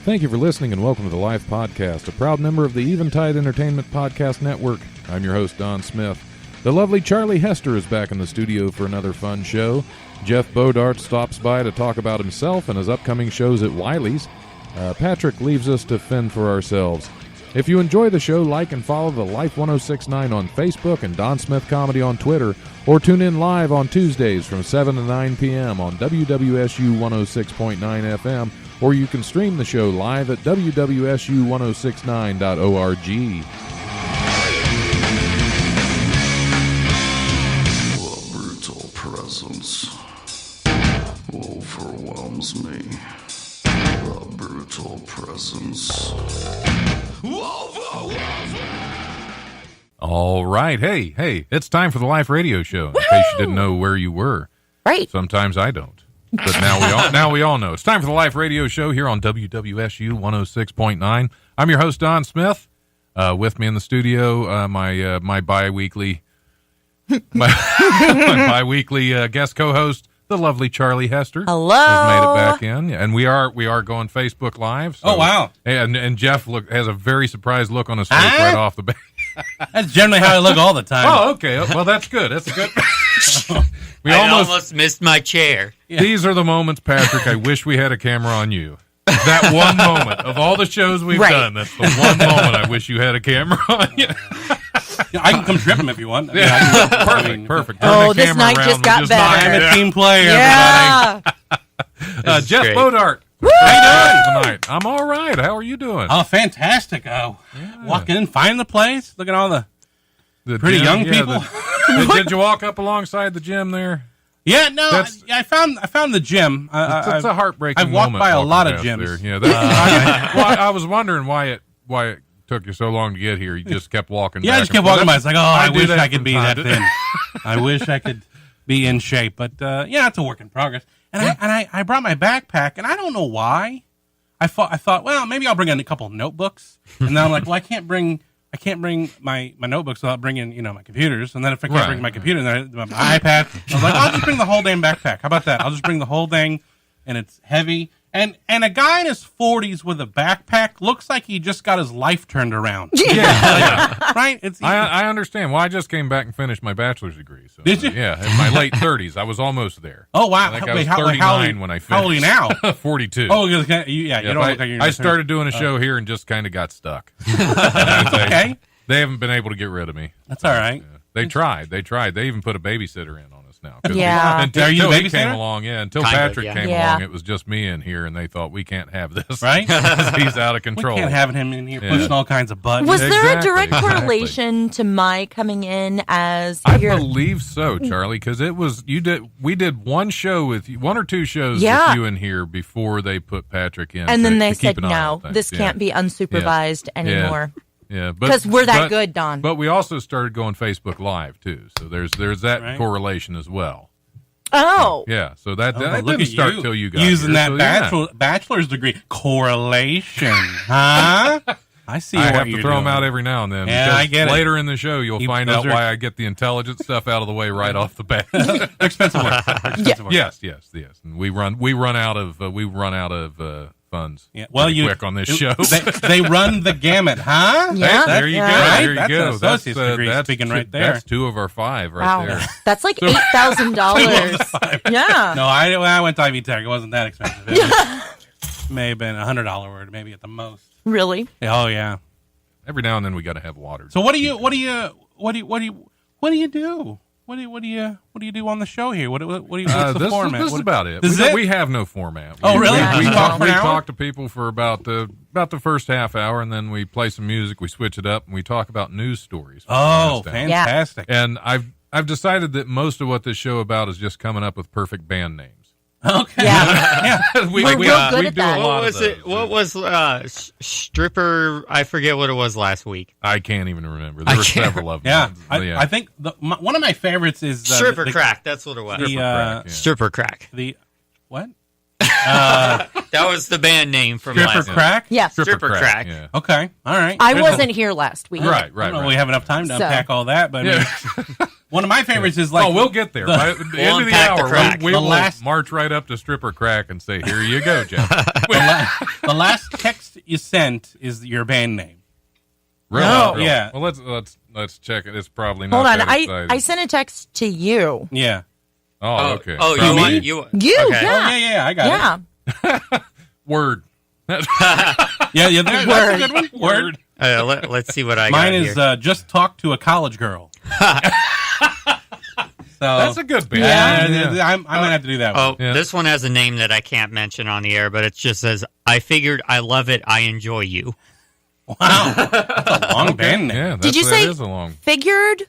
Thank you for listening and welcome to the Life Podcast, a proud member of the Eventide Entertainment Podcast Network. I'm your host, Don Smith. The lovely Charlie Hester is back in the studio for another fun show. Jeff Bodart stops by to talk about himself and his upcoming shows at Wiley's. Patrick leaves us to fend for ourselves. If you enjoy the show, like and follow the Life 1069 on Facebook and Don Smith Comedy on Twitter, or tune in live on Tuesdays from 7 to 9 p.m. on WWSU 106.9 FM, or you can stream the show live at wwsu1069.org. The brutal presence overwhelms me. The brutal presence overwhelms me. All right. Hey, it's time for the Life Radio Show, in case you didn't know where you were. Right. Sometimes I don't. But now we all know. It's time for the Life Radio Show here on WWSU 106.9. I'm your host, Don Smith. With me in the studio, my bi-weekly guest co-host, the lovely Charlie Hester. Hello. Has made it back in. And we are going Facebook Live. So, oh, wow. And Jeff has a very surprised look on his face right off the bat. That's generally how I look all the time. Oh, okay. Well, that's good. That's a good... I almost missed my chair. Yeah. These are the moments, Patrick, I wish we had a camera on you. That one moment. Of all the shows we've done, that's the one moment I wish you had a camera on you. I can come trip him if you want. Perfect. Turn the this night just got better. I'm a team player, everybody. Jeff great. Bodart. Woo! How you doing tonight? I'm all right. How are you doing? Oh, fantastic. Walking in, find the place. Look at all the pretty gym, young people. Did you walk up alongside the gym there? Yeah, no, I found the gym. It's a heartbreaking I've walked moment by a lot of past gyms. There. Yeah, I was wondering why it took you so long to get here. You just kept walking. Yeah, back I just kept walking by. It's like, I wish I could be that thin. thin. I wish I could be in shape, but it's a work in progress. And I brought my backpack, and I don't know why. I thought, well, maybe I'll bring in a couple of notebooks, and then I'm like, well, I can't bring my notebooks without bringing, my computers. And then if I can't bring my computer and then my iPad, I was like, I'll just bring the whole damn backpack. How about that? I'll just bring the whole thing, and it's heavy. And a guy in his 40s with a backpack looks like he just got his life turned around. Yeah. Right? I understand. Well, I just came back and finished my bachelor's degree. So, Did you? Yeah, in my late 30s. I was almost there. Oh, wow. I think I was 39 when I finished. How old are you now? 42. Oh, you don't look like you're... I started doing a show here and just kind of got stuck. Okay. They haven't been able to get rid of me. That's all right. They tried. They even put a babysitter in on us now. Yeah. Until Are you the he came babysitter? along, until Kind of, Patrick yeah. came Yeah. along, it was just me in here, and they thought, we can't have this. Right? He's out of control. We can't have him in here pushing all kinds of buttons. Was there a Exactly, direct exactly. correlation to my coming in as I your... believe so, Charlie, because we did one show with you, one or two shows Yeah. with you in here before they put Patrick in. And then to they keep said, an eye no, on things. this can't be unsupervised anymore. Yeah, Because we're that good, Don. But we also started going Facebook Live too, so there's that Right. correlation as well. Oh. Yeah, so that Look didn't at start you till you got using here, that so, yeah. bachelor's degree. Correlation, huh? I see I what have to you're throw them doing. out every now and then. Yeah, because I get it. Later in the show, you'll find out those are- why I get the intelligent stuff out of the way right off the bat. Expensive work. Expensive work. Yes. And we run out of funds. Yeah. Well, pretty quick on this show. They run the gamut, huh? Yeah. There you go. Yeah. There you That's go. an associate's degree speaking right there. That's 2 of our 5 right Wow. there. That's like $8,000. Yeah. No, I went to Ivy Tech. It wasn't that expensive. It may have been $100 word, maybe at the most. Really? Oh yeah. Every now and then we got to have water. So what do you do? What do you do on the show here? What's the format? This is about it. This is it? We have no format. Oh, really? We Just talk for an hour? talk to people for about the first half hour, and then we play some music. We switch it up, and we talk about news stories. Oh, Fantastic. fantastic. And I've decided that most of what this show about is just coming up with perfect band names. Okay. Yeah. we We're real good at do that. a lot What was of those. it? What was stripper? I forget what it was last week. I can't even remember. There were several of them. Yeah. I think one of my favorites is Stripper crack. That's what it was. Stripper crack, yeah. Stripper crack. The what? That was the band name from Stripper last week. crack? Yes. Stripper crack. Yeah. Okay. All right. I wasn't here last week. Right. I don't know if we have enough time to unpack all that, but I mean, One of my favorites is like. Oh, we'll get there. By the end of the unpack the hour, crack. we The will last- march right up to Stripper Crack and say, "Here you go, Jeff." The last text you sent is your band name. Really? No. Really? Yeah. Well, let's check it. It's probably not Hold on. that I exciting. sent a text to you. Yeah. Oh, okay. Oh, From you me? want You, Okay. yeah. Oh, yeah, I got Yeah. Word. it. Yeah, that's a good one. Word. let's see what I Mine got is here. Just Talk to a College Girl. So That's a good band. yeah, I might have to do that one. Oh, Yeah. this one has a name that I can't mention on the air, but it just says, "I figured I love it, I enjoy you." Wow. That's a long band name. Yeah, that's, Did you that say is a long. figured?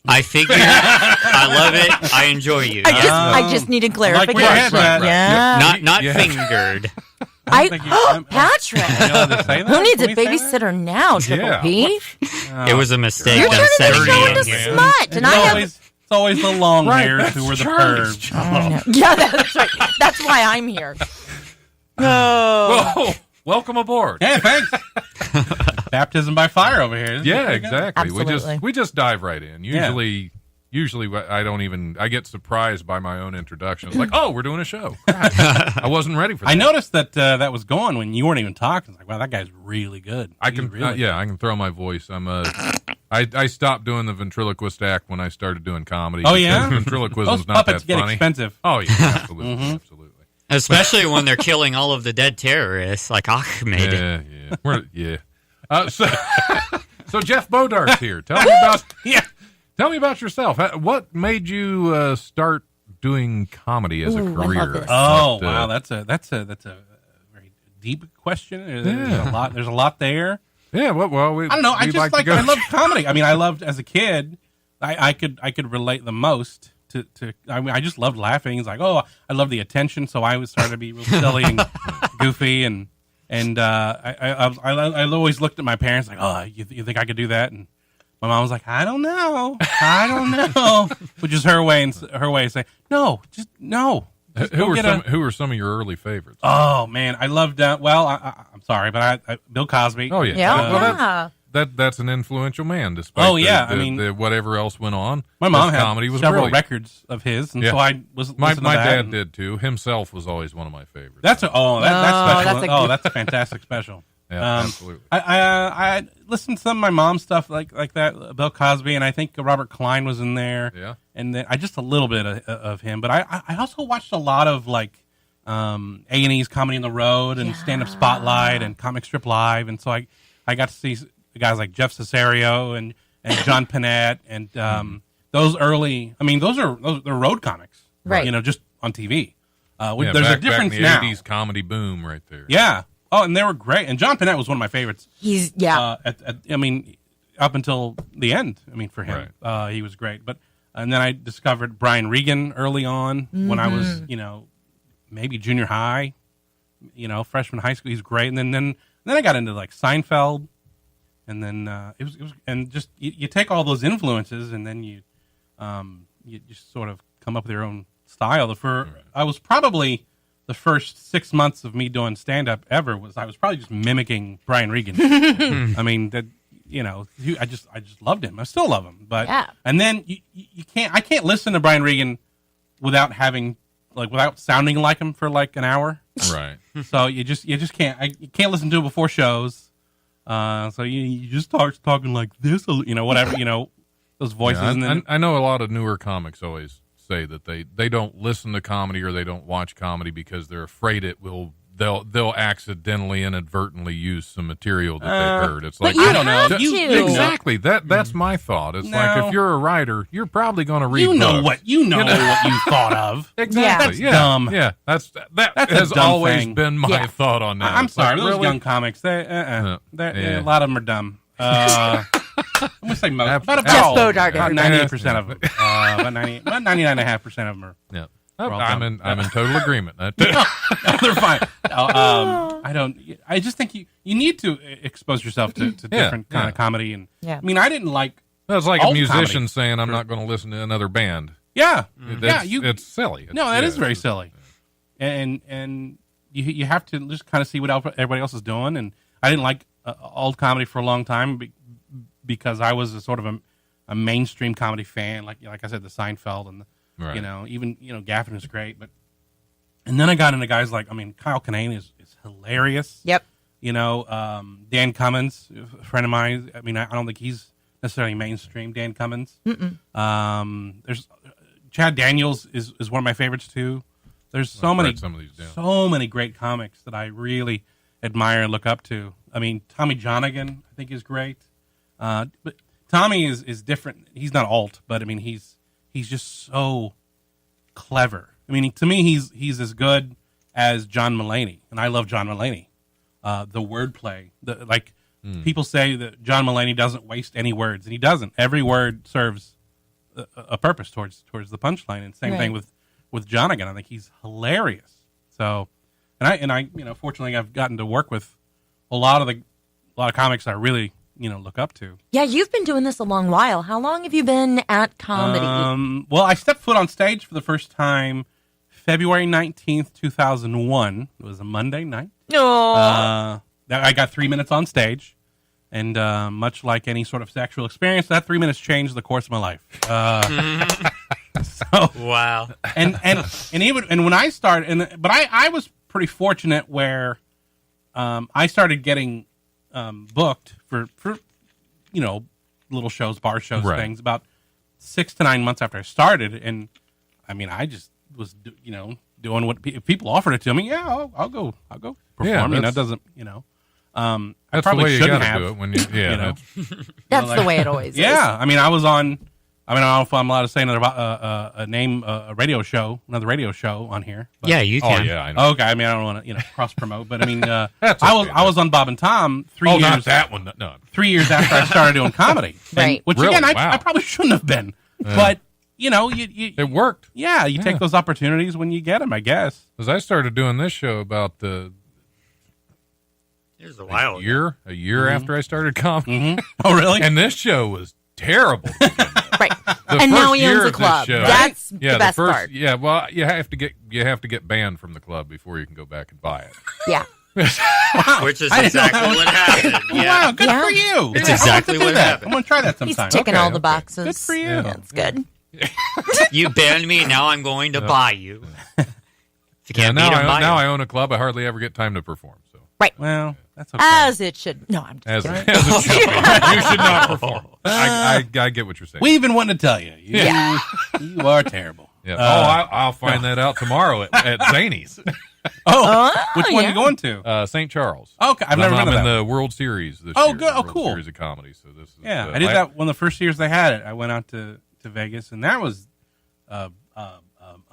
I figured I love it, I enjoy you. I just needed like where you had clarification. that. Yeah. Not Yeah. fingered. I think you- Patrick. You know how to say that? Who needs a Can we say that? babysitter now, Triple Yeah. P? It was a mistake. You're I'm turning the 30 show in into here. smut, and I have. It's always the long Right, hairs that's who were the Charlie's pervs. job. Yeah, that's right. That's why I'm here. Oh. Whoa! Welcome aboard. Yeah, thanks. Baptism by fire over here. This is Yeah, pretty good. exactly. Absolutely. We just dive right in. Yeah. Usually I get surprised by my own introduction. It's like, oh, we're doing a show. Crap. I wasn't ready for that. I noticed that that was going when you weren't even talking. It's like, wow, that guy's really good. I He's can, really yeah, I can throw my voice. I stopped doing the ventriloquist act when I started doing comedy. Oh, yeah? because ventriloquism's Those not puppets that get funny. expensive. Oh yeah, absolutely, absolutely. Especially when they're killing all of the dead terrorists, like Ahmed. Yeah. So Jeff Bodart's here. Tell me about yourself. What made you start doing comedy as a Ooh, I love career? this. Oh, What, wow, that's a very deep question. There's Yeah. a lot. There's a lot there. Yeah. Well, I don't know. I we'd just like to go. I love comedy. I mean, I loved as a kid. I could relate the most to. I mean, I just loved laughing. It's like, oh, I love the attention. So I was starting to be real silly and goofy, and I always looked at my parents like, oh, you think I could do that? And my mom was like, I don't know, which is her way of saying, no, just no. Just Who go were get who were some of your early favorites? Oh man, I loved. Well, I'm sorry, but I Bill Cosby. Oh yeah. Yeah. Well, Yeah. that's an influential man. Despite Oh, yeah, the, I mean- the whatever else went on. My mom his had comedy was several brilliant. records of his, and Yeah. so I was My listening to that, dad and did too. Himself was always one of my favorites. That's that's Oh, special. that's a That's a fantastic special. Yeah, absolutely. I listened to some of my mom's stuff like that, Bill Cosby, and I think Robert Klein was in there. Yeah. And then I just a little bit of him, but I also watched a lot of like A&E's Comedy on the Road and Stand Up Spotlight and Comic Strip Live, and so I got to see guys like Jeff Cesario and John Panette and those early. I mean, they're road comics, Right. You know, just on TV. Yeah, There's back, a difference back in the now. 80s comedy boom right there. Yeah. Oh, and they were great. And John Panette was one of my favorites. He's I mean, up until the end. I mean, for him, he was great. But and then I discovered Brian Regan early on when I was, maybe junior high, freshman high school. He's great. And then I got into like Seinfeld, and then it was and just you take all those influences, and then you just sort of come up with your own style. I was probably the first 6 months of me doing stand up ever I was probably just mimicking Brian Regan. I mean that I just loved him. I still love him. But Yeah. and then I can't listen to Brian Regan without sounding like him for like an hour. Right. So you just can't you can't listen to it before shows. So you just start talking like this, whatever, those voices. Yeah, and then I know a lot of newer comics always say that they don't listen to comedy or they don't watch comedy because they're afraid they'll accidentally, inadvertently use some material that they heard. It's like you I don't know. have You- to. exactly that's my thought. It's like No. if you're a writer, you're probably going to read. You know books. what you thought of. Exactly. That's yeah. dumb. Yeah, that's a has dumb always thing. been my Yeah. thought on that. I'm It's like, sorry, those really? young comics. They Yeah. a lot of them are dumb. I'm gonna say most. About Jeff all. Bodart, About everybody. 98% of them. About 99.5% of them are. Yeah. all I'm dumb. in total agreement. They're fine. I just think you need to expose yourself to different kind of comedy. And Yeah. I mean, I didn't like. That's like a Old musician comedy. saying, "I'm not going to listen to another band." Yeah, That's, yeah. it's silly. No, that is very it's- silly, and you have to just kind of see what everybody else is doing. And I didn't like old comedy for a long time because I was a sort of a mainstream comedy fan, like I said, the Seinfeld and Right. even Gaffin is great, and then I got into guys like Kyle Kinane is hilarious. Yep. Dan Cummins, a friend of mine. I don't think he's necessarily mainstream. Dan Cummins. There's Chad Daniels is one of my favorites too. There's so I've many read some of these down. so many great comics that I really admire and look up to. Tommy Johnigan I think is great. But Tommy is different. He's not alt, but he's just so clever. To me he's as good as John Mulaney, and I love John Mulaney. The wordplay, people say that John Mulaney doesn't waste any words, and he doesn't. Every word serves a purpose towards the punchline, and same thing with Johnigan. I think he's hilarious. So, and I fortunately I've gotten to work with a lot of comics I really look up to. Yeah, you've been doing this a long while. How long have you been at comedy? Well, I stepped foot on stage for the first time February 19th, 2001. It was a Monday night. No. I got 3 minutes on stage, and much like any sort of sexual experience, that 3 minutes changed the course of my life. Wow. And when I started, but I was pretty fortunate where I started getting booked for little shows, bar shows, Right. things about 6 to 9 months after I started, and I just was doing what if people offered it to me. Yeah, I'll go perform. Yeah, that doesn't I That's the probably way you shouldn't got to have. do it when you. Yeah, you know. That's the way it always is. Yeah, I was on. I don't know if I'm allowed to say another another radio show on here. But, Yeah, you Oh can. yeah, I know. Okay, I don't want to cross promote, but That's I okay, was on Bob and Tom 3 Oh, years. not that one. No. 3 years after I started doing comedy, Right. Which Really? again, Wow. I probably shouldn't have been, but you It worked. you Yeah. take those opportunities when you get them, I guess. Because I started doing this show about It was a while. a year after I started comedy, Oh, really? and this show was terrible. Right. The And now first he year owns a of this club. show- That's Yeah, the best first, part. Yeah, well, you have to get banned from the club before you can go back and buy it. Yeah. Which is exactly what happened. Oh, Yeah. wow, good Yeah. for you. It's Yeah, exactly I'll have to do what that. happened. I'm going to try that He's sometime. ticking Okay, all the okay. boxes. Good for you. Yeah. That's good. You banned me, now I'm going to buy you. If you Yeah, can't beat 'em, buy 'em. now I own a club. I hardly ever get time to perform. So Well, that's okay. As it should. No, I'm just as, kidding. as it should be. You should not perform. I get what you're saying. We even wanted to tell you. Yeah. You are terrible. Yeah. I'll find that out tomorrow at Zany's, Which one yeah. you going to? St. Charles. Okay, I've never I'm been to in that. the World Series this Oh, year. good. Oh, World cool. Series of comedy. So this is Yeah, I did that one of the first years they had it. I went out to Vegas, and that was a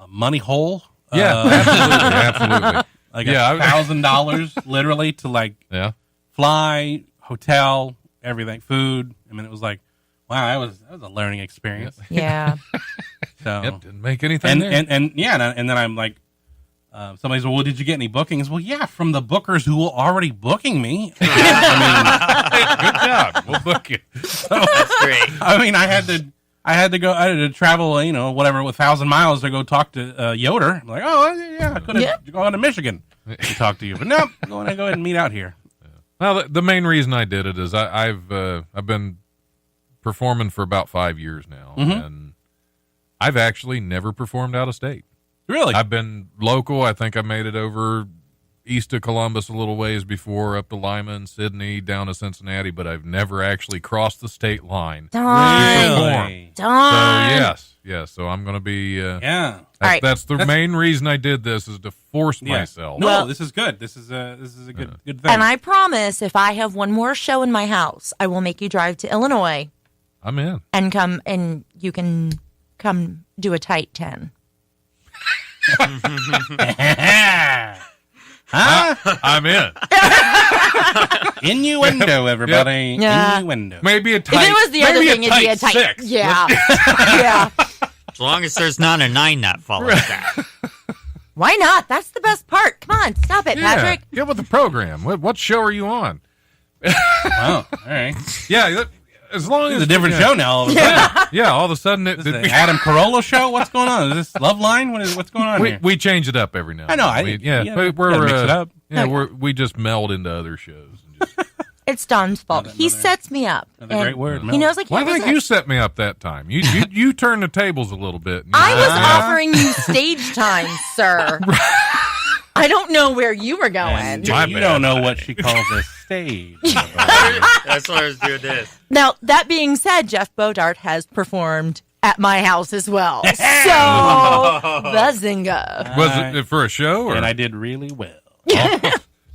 money hole. Yeah, absolutely. Like Yeah, $1,000 literally to Yeah. fly, hotel, everything, food. It was like, wow, that was a learning experience. Yeah. So Yep. Didn't make anything there. and then I'm like, somebody's well, did you get any bookings? Well, yeah, from the bookers who were already booking me. Good job. We'll book you. That's great. I had to travel, whatever, 1,000 miles to go talk to Yoder. I'm like, oh, yeah, I could have gone to Michigan to talk to you. But no, I'm going to go ahead and meet out here. Well, the main reason I did it is I've been performing for about 5 years now, and I've actually never performed out of state. Really? I've been local. I think I made it over east of Columbus a little ways before, up to Lima and Sydney, down to Cincinnati, but I've never actually crossed the state line. Really? So Done. yes. So I'm going to be. Yeah. All right. That's the main reason I did this, is to force Yeah. myself. No, Well- this is good. This is a good thing. And I promise if I have one more show in my house, I will make you drive to Illinois I'm in. and come and you can come do a tight 10. Huh? I'm in. Innuendo, everybody. Yeah. Innuendo. Maybe a If tight. it was the other maybe thing, it'd be a tight. 6. Yeah. Yeah. As long as there's not a 9 that follows that. Why not? That's the best part. Come on, stop it, Yeah, Patrick. get with the program. What show are you on? Wow. All right. Yeah, as long as It's a different yeah, show now. All of a sudden. Yeah, all of a sudden Is it the Adam Carolla show? What's going on? Is this Love Line? What's going on here? we change it up every now. I know. And then. Yeah, We're gotta mix it up. Yeah, we just meld into other shows. And just, It's Don's fault. Another- He sets me up. Another and great word. He knows I can't Well, I think resist. you set me up that time. You turned the tables a little bit. I was offering you stage time, sir. I don't know where you were going. And My you bad. don't know what she calls a stage. That's why I was doing this. Now, that being said, Jeff Bodart has performed at my house as well. So, bazinga. Was it for a show? Or? And I did really well.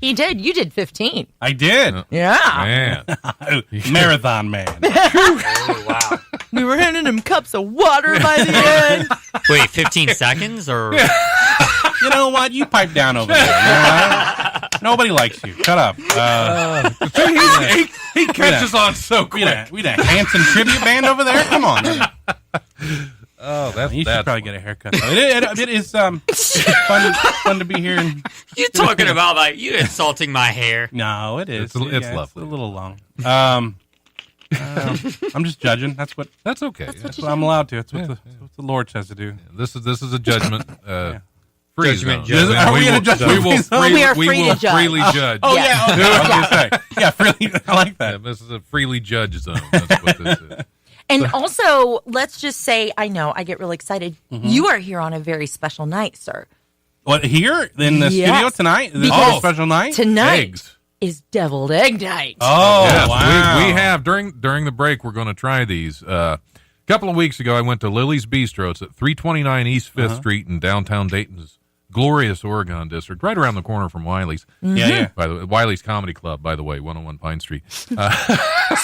He did. You did 15. I did. Yeah. Man. Marathon man. Oh, wow. We were handing him cups of water by the end. Wait, 15 seconds or? You know what? You pipe down over there. You know what? Nobody likes you. Shut up. He catches on so quick. We had a Hanson tribute band over there. Come on. Oh, You should probably get a haircut. Though. It is fun to be here. And You talking about like you insulting my hair? no, it is. It's Yeah, lovely. a little long. I'm just judging. That's what okay. I'm allowed to. That's what the Lord says to do. This is a judgment. Free Judgment zone. zone. Are we in a judgment We will zone? We are free to judge. freely judge. Oh Yeah. yeah. Okay. I was gonna say. Yeah, freely. I like Yeah, that. this is a freely judge zone. That's what this is. And also, let's just say, I know, I get really excited. Mm-hmm. You are here on a very special night, sir. What here in the Yes. studio tonight? This is Because a special night. Tonight Eggs. is deviled egg night. Oh Yes, wow! we have during the break. We're going to try these. A couple of weeks ago, I went to Lily's Bistro. It's at 329 East 5th Street in downtown Dayton's glorious Oregon district, right around the corner from Wiley's. Yeah. By the way, Wiley's Comedy Club, by the way, 101 Pine Street.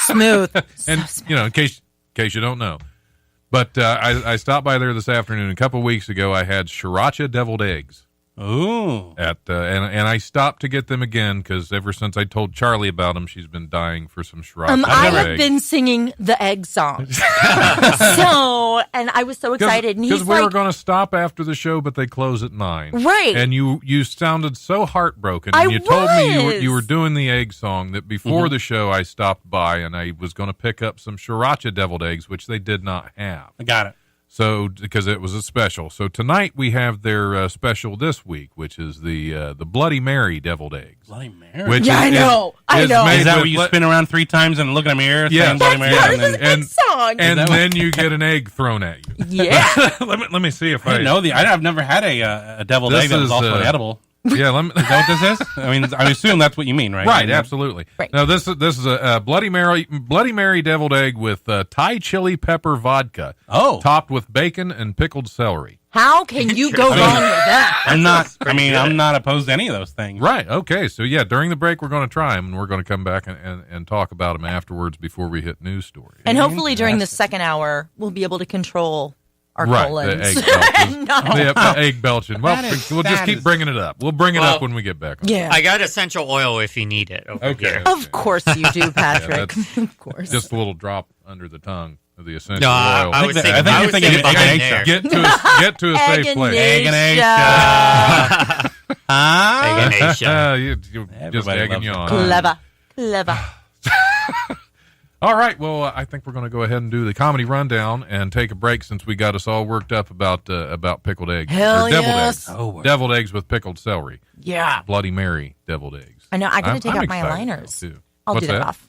Smooth. And in case you don't know, but I stopped by there this afternoon. A couple of weeks ago, I had sriracha deviled eggs. Ooh. And I stopped to get them again because ever since I told Charlie about them, she's been dying for some sriracha. I deviled have eggs. been singing the egg song. And I was so excited. And Because he's we were like, going to stop after the show, but they close at 9. Right. And you sounded so heartbroken. And I you told me was. you were doing the egg song that before the show I stopped by and I was going to pick up some sriracha deviled eggs, which they did not have. I got it. So, because it was a special. So tonight we have their special this week, which is the Bloody Mary deviled eggs. Bloody Mary. Which Yeah, I know. I know. made Is that with where you le- spin around 3 times and look in the mirror Yeah. saying Bloody Mary? part And of then, the egg song. And that then you get an egg thrown at you. Yeah. let me see if I didn't know I've never had a deviled This egg that was is, also an edible. Yeah, let me. Is that what this is? I mean, I assume that's what you mean, right? Right, absolutely. Right. Now this is a Bloody Mary deviled egg with Thai chili pepper vodka, Oh. topped with bacon and pickled celery. How can you go wrong with that? I'm not opposed to any of those things. Right. Okay. So yeah, during the break we're going to try them, and we're going to come back and talk about them afterwards before we hit news stories. And hopefully during the second hour, we'll be able to control our Right, colons. the egg belches. No. The egg belching. Well, we'll just that keep is- bringing it up. We'll bring it up when we get back. Yeah. I got essential oil if you need it. Over Okay. here. Of course you do, Patrick. that's- Of course. Just a little drop under the tongue of the essential No, oil. I was I thinking, think I you're was thinking thinking egg behind and there. Get to a safe place. Egg and egg. Egg and egg shell. You just Everybody egging loves you it. on. Clever. All right, well, I think we're going to go ahead and do the comedy rundown and take a break since we got us all worked up about pickled eggs. Hell Or deviled yes. eggs. Deviled eggs with pickled celery. Yeah. Bloody Mary deviled eggs. I know. I got to take I'm out my excited now, liners. too. I'll What's do that that? off.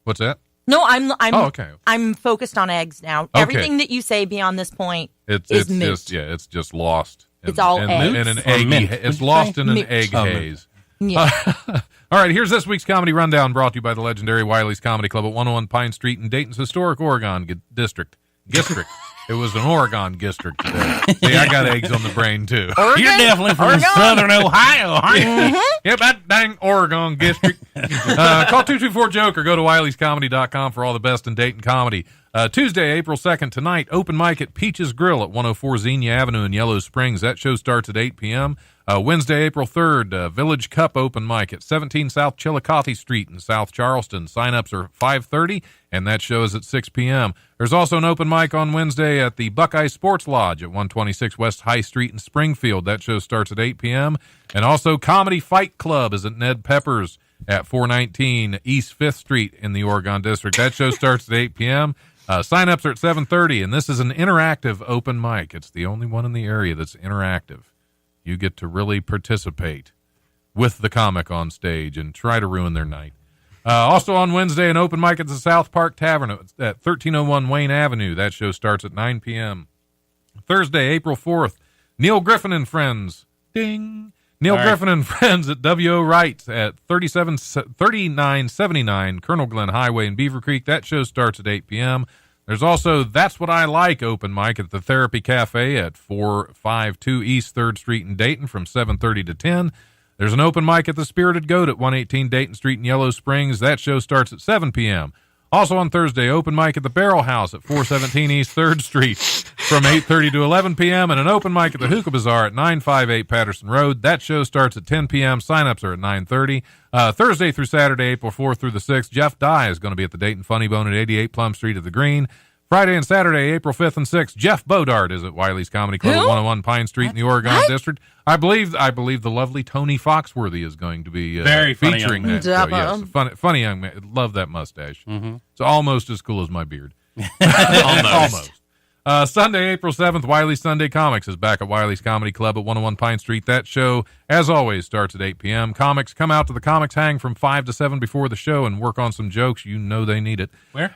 What's that? No, I'm Oh, okay. I'm focused on eggs now. Okay. Everything that you say beyond this point It's is it's just lost. It's all in eggs? an Or eggy. mint. It's What'd you lost say? in an Mint. egg Oh, mint. haze. Yeah. All right, here's this week's comedy rundown brought to you by the legendary Wiley's Comedy Club at 101 Pine Street in Dayton's historic Oregon district. It was an Oregon district today. See, I got eggs on the brain, too. You're definitely from Oregon? Southern Ohio, aren't you? Yep, that dang Oregon district. Call 224-JOKE or go to wileyscomedy.com for all the best in Dayton comedy. Tuesday, April 2nd, tonight, open mic at Peach's Grill at 104 Xenia Avenue in Yellow Springs. That show starts at 8 p.m. Wednesday, April 3rd, Village Cup open mic at 17 South Chillicothe Street in South Charleston. Sign-ups are 5:30, and that show is at 6 p.m. There's also an open mic on Wednesday at the Buckeye Sports Lodge at 126 West High Street in Springfield. That show starts at 8 p.m. And also Comedy Fight Club is at Ned Pepper's at 419 East 5th Street in the Oregon District. That show starts at 8 p.m. Sign-ups are at 7:30, and this is an interactive open mic. It's the only one in the area that's interactive. You get to really participate with the comic on stage and try to ruin their night. Also on Wednesday, an open mic at the South Park Tavern at 1301 Wayne Avenue. That show starts at 9 p.m. Thursday, April 4th, Neil Griffin and Friends. Ding. Neil Griffin and Friends at W.O. Wright at 3979 Colonel Glenn Highway in Beaver Creek. That show starts at 8 p.m. There's also That's What I Like open mic at the Therapy Cafe at 452 East 3rd Street in Dayton from 7:30 to 10. There's an open mic at the Spirited Goat at 118 Dayton Street in Yellow Springs. That show starts at 7 p.m. Also on Thursday, open mic at the Barrel House at 417 East 3rd Street from 8:30 to 11 p.m. and an open mic at the Hookah Bazaar at 958 Patterson Road. That show starts at 10 p.m. Sign-ups are at 9:30. Thursday through Saturday, April 4th through the 6th, Jeff Dye is going to be at the Dayton Funny Bone at 88 Plum Street at the Green. Friday and Saturday, April 5th and 6th, Jeff Bodart is at Wiley's Comedy Club at 101 Pine Street in the Oregon District. I believe the lovely Tony Foxworthy is going to be Very funny featuring young that show. Yes, funny young man. Love that mustache. Mm-hmm. It's almost as cool as my beard. Almost. Sunday, April 7th, Wiley's Sunday Comics is back at Wiley's Comedy Club at 101 Pine Street. That show, as always, starts at 8 p.m. Comics come out to the Comics Hang from 5 to 7 before the show and work on some jokes. You know they need it. Where?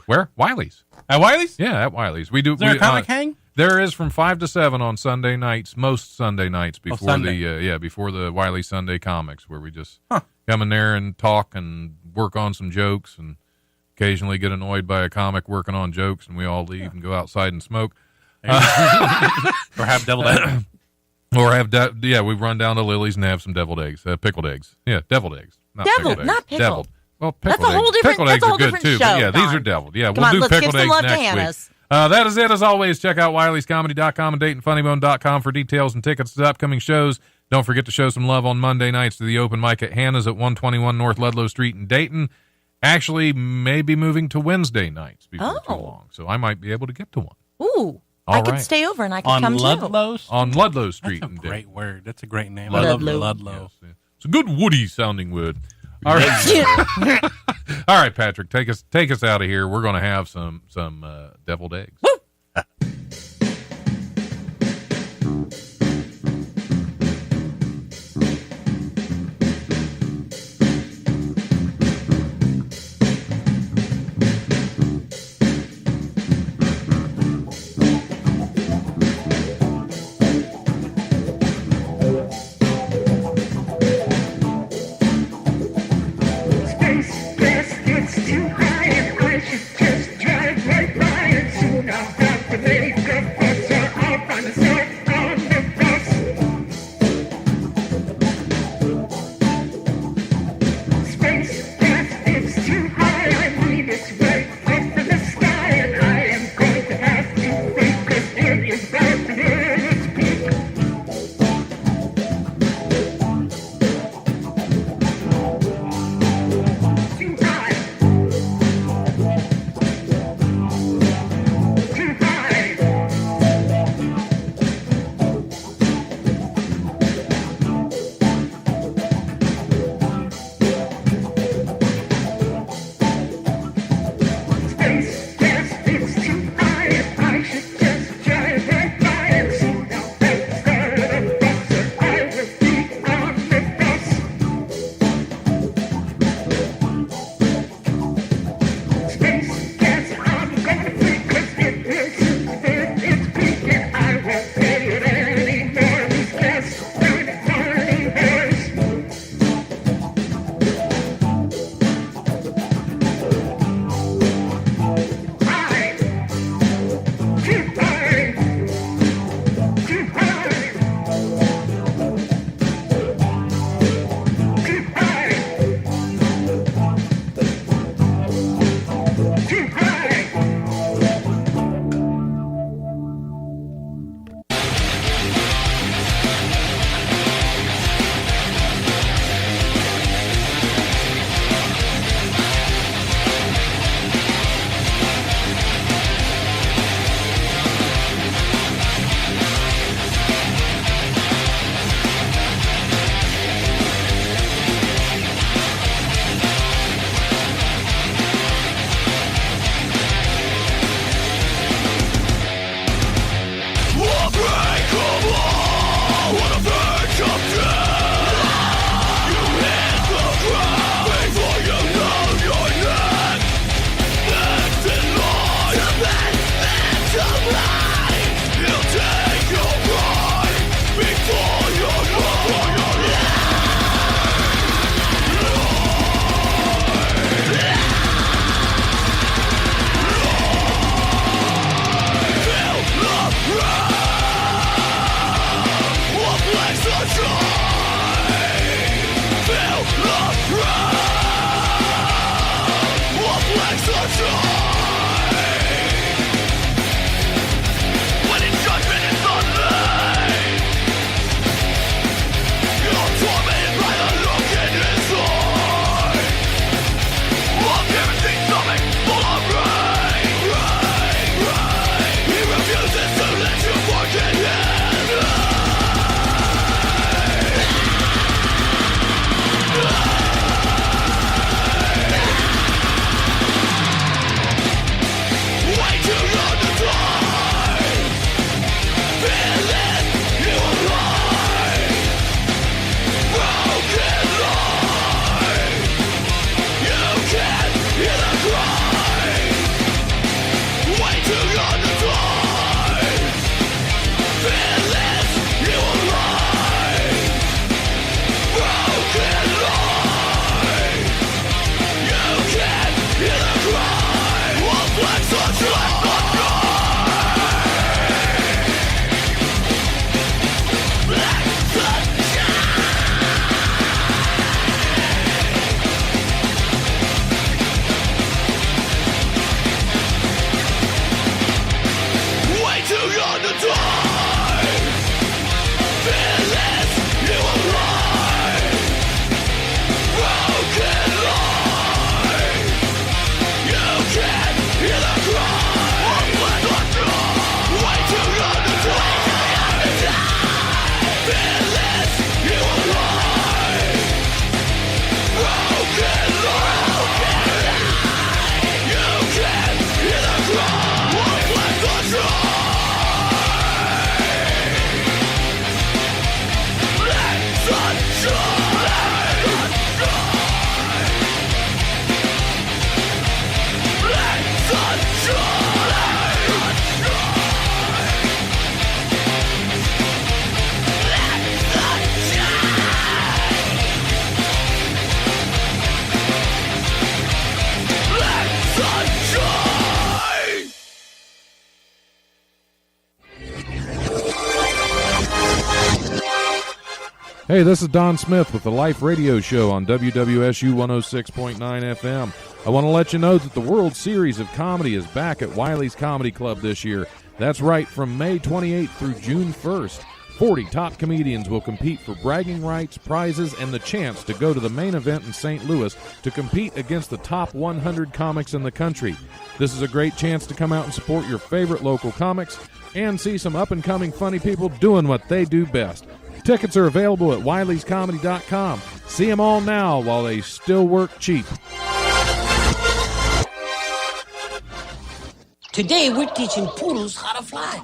Where? Wiley's. At Wiley's? Yeah, at Wiley's. We do. Is there a comic hang? There is from 5 to 7 on Sunday nights, most Sunday nights before Sunday. before the Wiley Sunday Comics, where we just come in there and talk and work on some jokes and occasionally get annoyed by a comic working on jokes, and we all leave and go outside and smoke. Or have deviled eggs. Or have, we run down to Lily's and have some deviled eggs, pickled eggs. Yeah, deviled eggs. Not Deviled, pickled not eggs. pickled. Deviled. Well, pickled That's a whole eggs. different- Pickled that's eggs a are whole good different too. show, But yeah, these Don. are deviled. Yeah, Come we'll on, do let's give pickled some eggs love to next week. Hannah's. That is it. As always, check out Wiley'sComedy.com and DaytonFunnyBone.com for details and tickets to upcoming shows. Don't forget to show some love on Monday nights to the open mic at Hannah's at 121 North Ludlow Street in Dayton. Actually, maybe moving to Wednesday nights before too long, so I might be able to get to one. Ooh, All I could right. stay over and I could On come too. Ludlow's? On Ludlow Street That's a in great Dayton. word. That's a great name. I love Ludlow. Ludlow. Yes. It's a good woody sounding word. All right. All right, Patrick, take us out of here. We're going to have some deviled eggs. Woo! Space gas gets too high and I should just drive right by it soon. I'll Hey, this is Don Smith with the Life Radio Show on WWSU 106.9 FM. I want to let you know that the World Series of Comedy is back at Wiley's Comedy Club this year. That's right, from May 28th through June 1st. 40 top comedians will compete for bragging rights, prizes, and the chance to go to the main event in St. Louis to compete against the top 100 comics in the country. This is a great chance to come out and support your favorite local comics and see some up-and-coming funny people doing what they do best. Tickets are available at wileyscomedy.com. See them all now while they still work cheap. Today we're teaching poodles how to fly.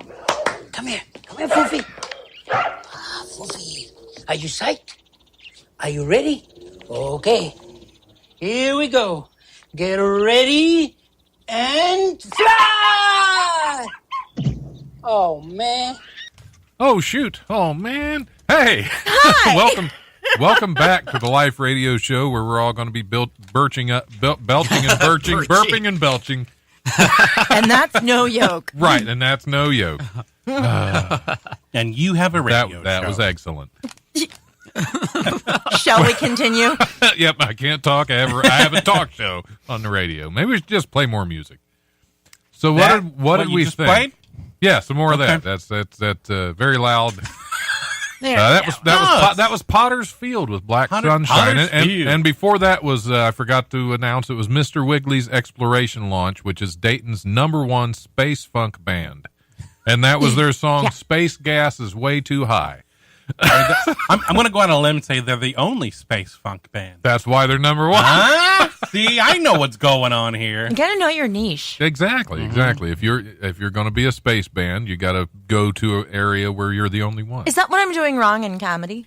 Come here, Foofy. Foofy, are you psyched? Are you ready? Okay, here we go. Get ready and fly! Oh, man. Oh, shoot. Oh, man. Hey. Hi. Welcome back to the Life Radio Show, where we're all going to be belching and birching, burping and belching. And that's no yoke. Right, and that's no yoke. And you have a radio That show. was excellent. Shall we continue? Yep, I can't talk. I have a talk show on the radio. Maybe we should just play more music. So what did you we just think? played? Yeah, some more of that. Okay. That's very loud. There. That was Potter's Field with Black Sunshine, Potter's Field. and before that was I forgot to announce it was Mr. Wiggly's Exploration Launch, which is Dayton's #1 space funk band, and that was their song Yeah. "Space Gas Is Way Too High." I'm going to go on a limb and say they're the only space funk band. That's why they're #1. Ah, see, I know what's going on here. You gotta know your niche. Exactly. If you're going to be a space band, you got to go to an area where you're the only one. Is that what I'm doing wrong in comedy?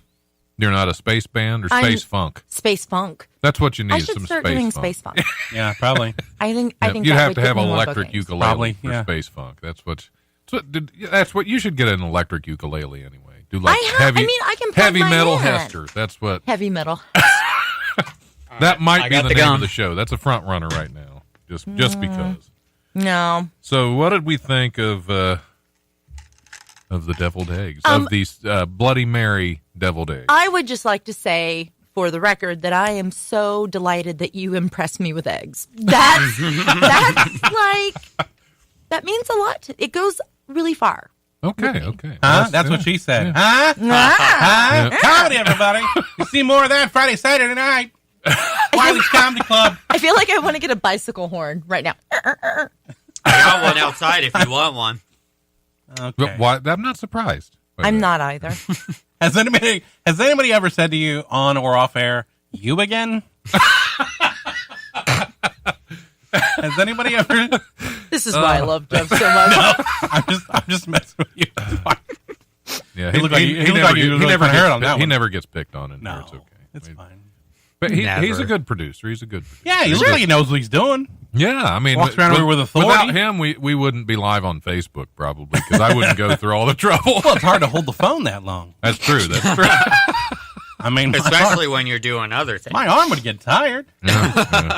You're not a space band or space funk. Space funk. That's what you need. I is should some start space doing funk. space funk. Yeah, probably. I think You'd that have would to get have me an more electric bookings. ukulele Probably, for yeah. space funk. That's what you should get an electric ukulele anyway. Do like I can plug heavy mine metal in. Hester. That's what Heavy metal. that might I be got the the name gum. of the show. That's a front runner right now. Just because. No. So what did we think of the deviled eggs? Of these Bloody Mary deviled eggs? I would just like to say, for the record, that I am so delighted that you impressed me with eggs. That's that means a lot. It goes really far. Okay. Huh? That's what she said. Huh? Huh? Comedy, everybody. You see more of that Friday, Saturday night. Wiley's Comedy Club. I feel like I want to get a bicycle horn right now. I got one outside if you want one. Okay. But why? I'm not surprised. by I'm that. not either. Has anybody ever said to you on or off air, "You again"? Has anybody ever? This is why I love Jeff so much. I'm just messing with you. Yeah, He looked like he looked like he was really prepared on that He one. never gets picked on in No, here. It's okay. it's fine. But he's Never. a good producer. He's a good producer. Yeah, he looks like he knows what he's doing. Yeah, I mean, Walks around here with authority. Without him, we wouldn't be live on Facebook probably because I wouldn't go through all the trouble. Well, it's hard to hold the phone that long. That's true. That's true. I mean, Especially when you're doing other things. my arm would get tired. Yeah,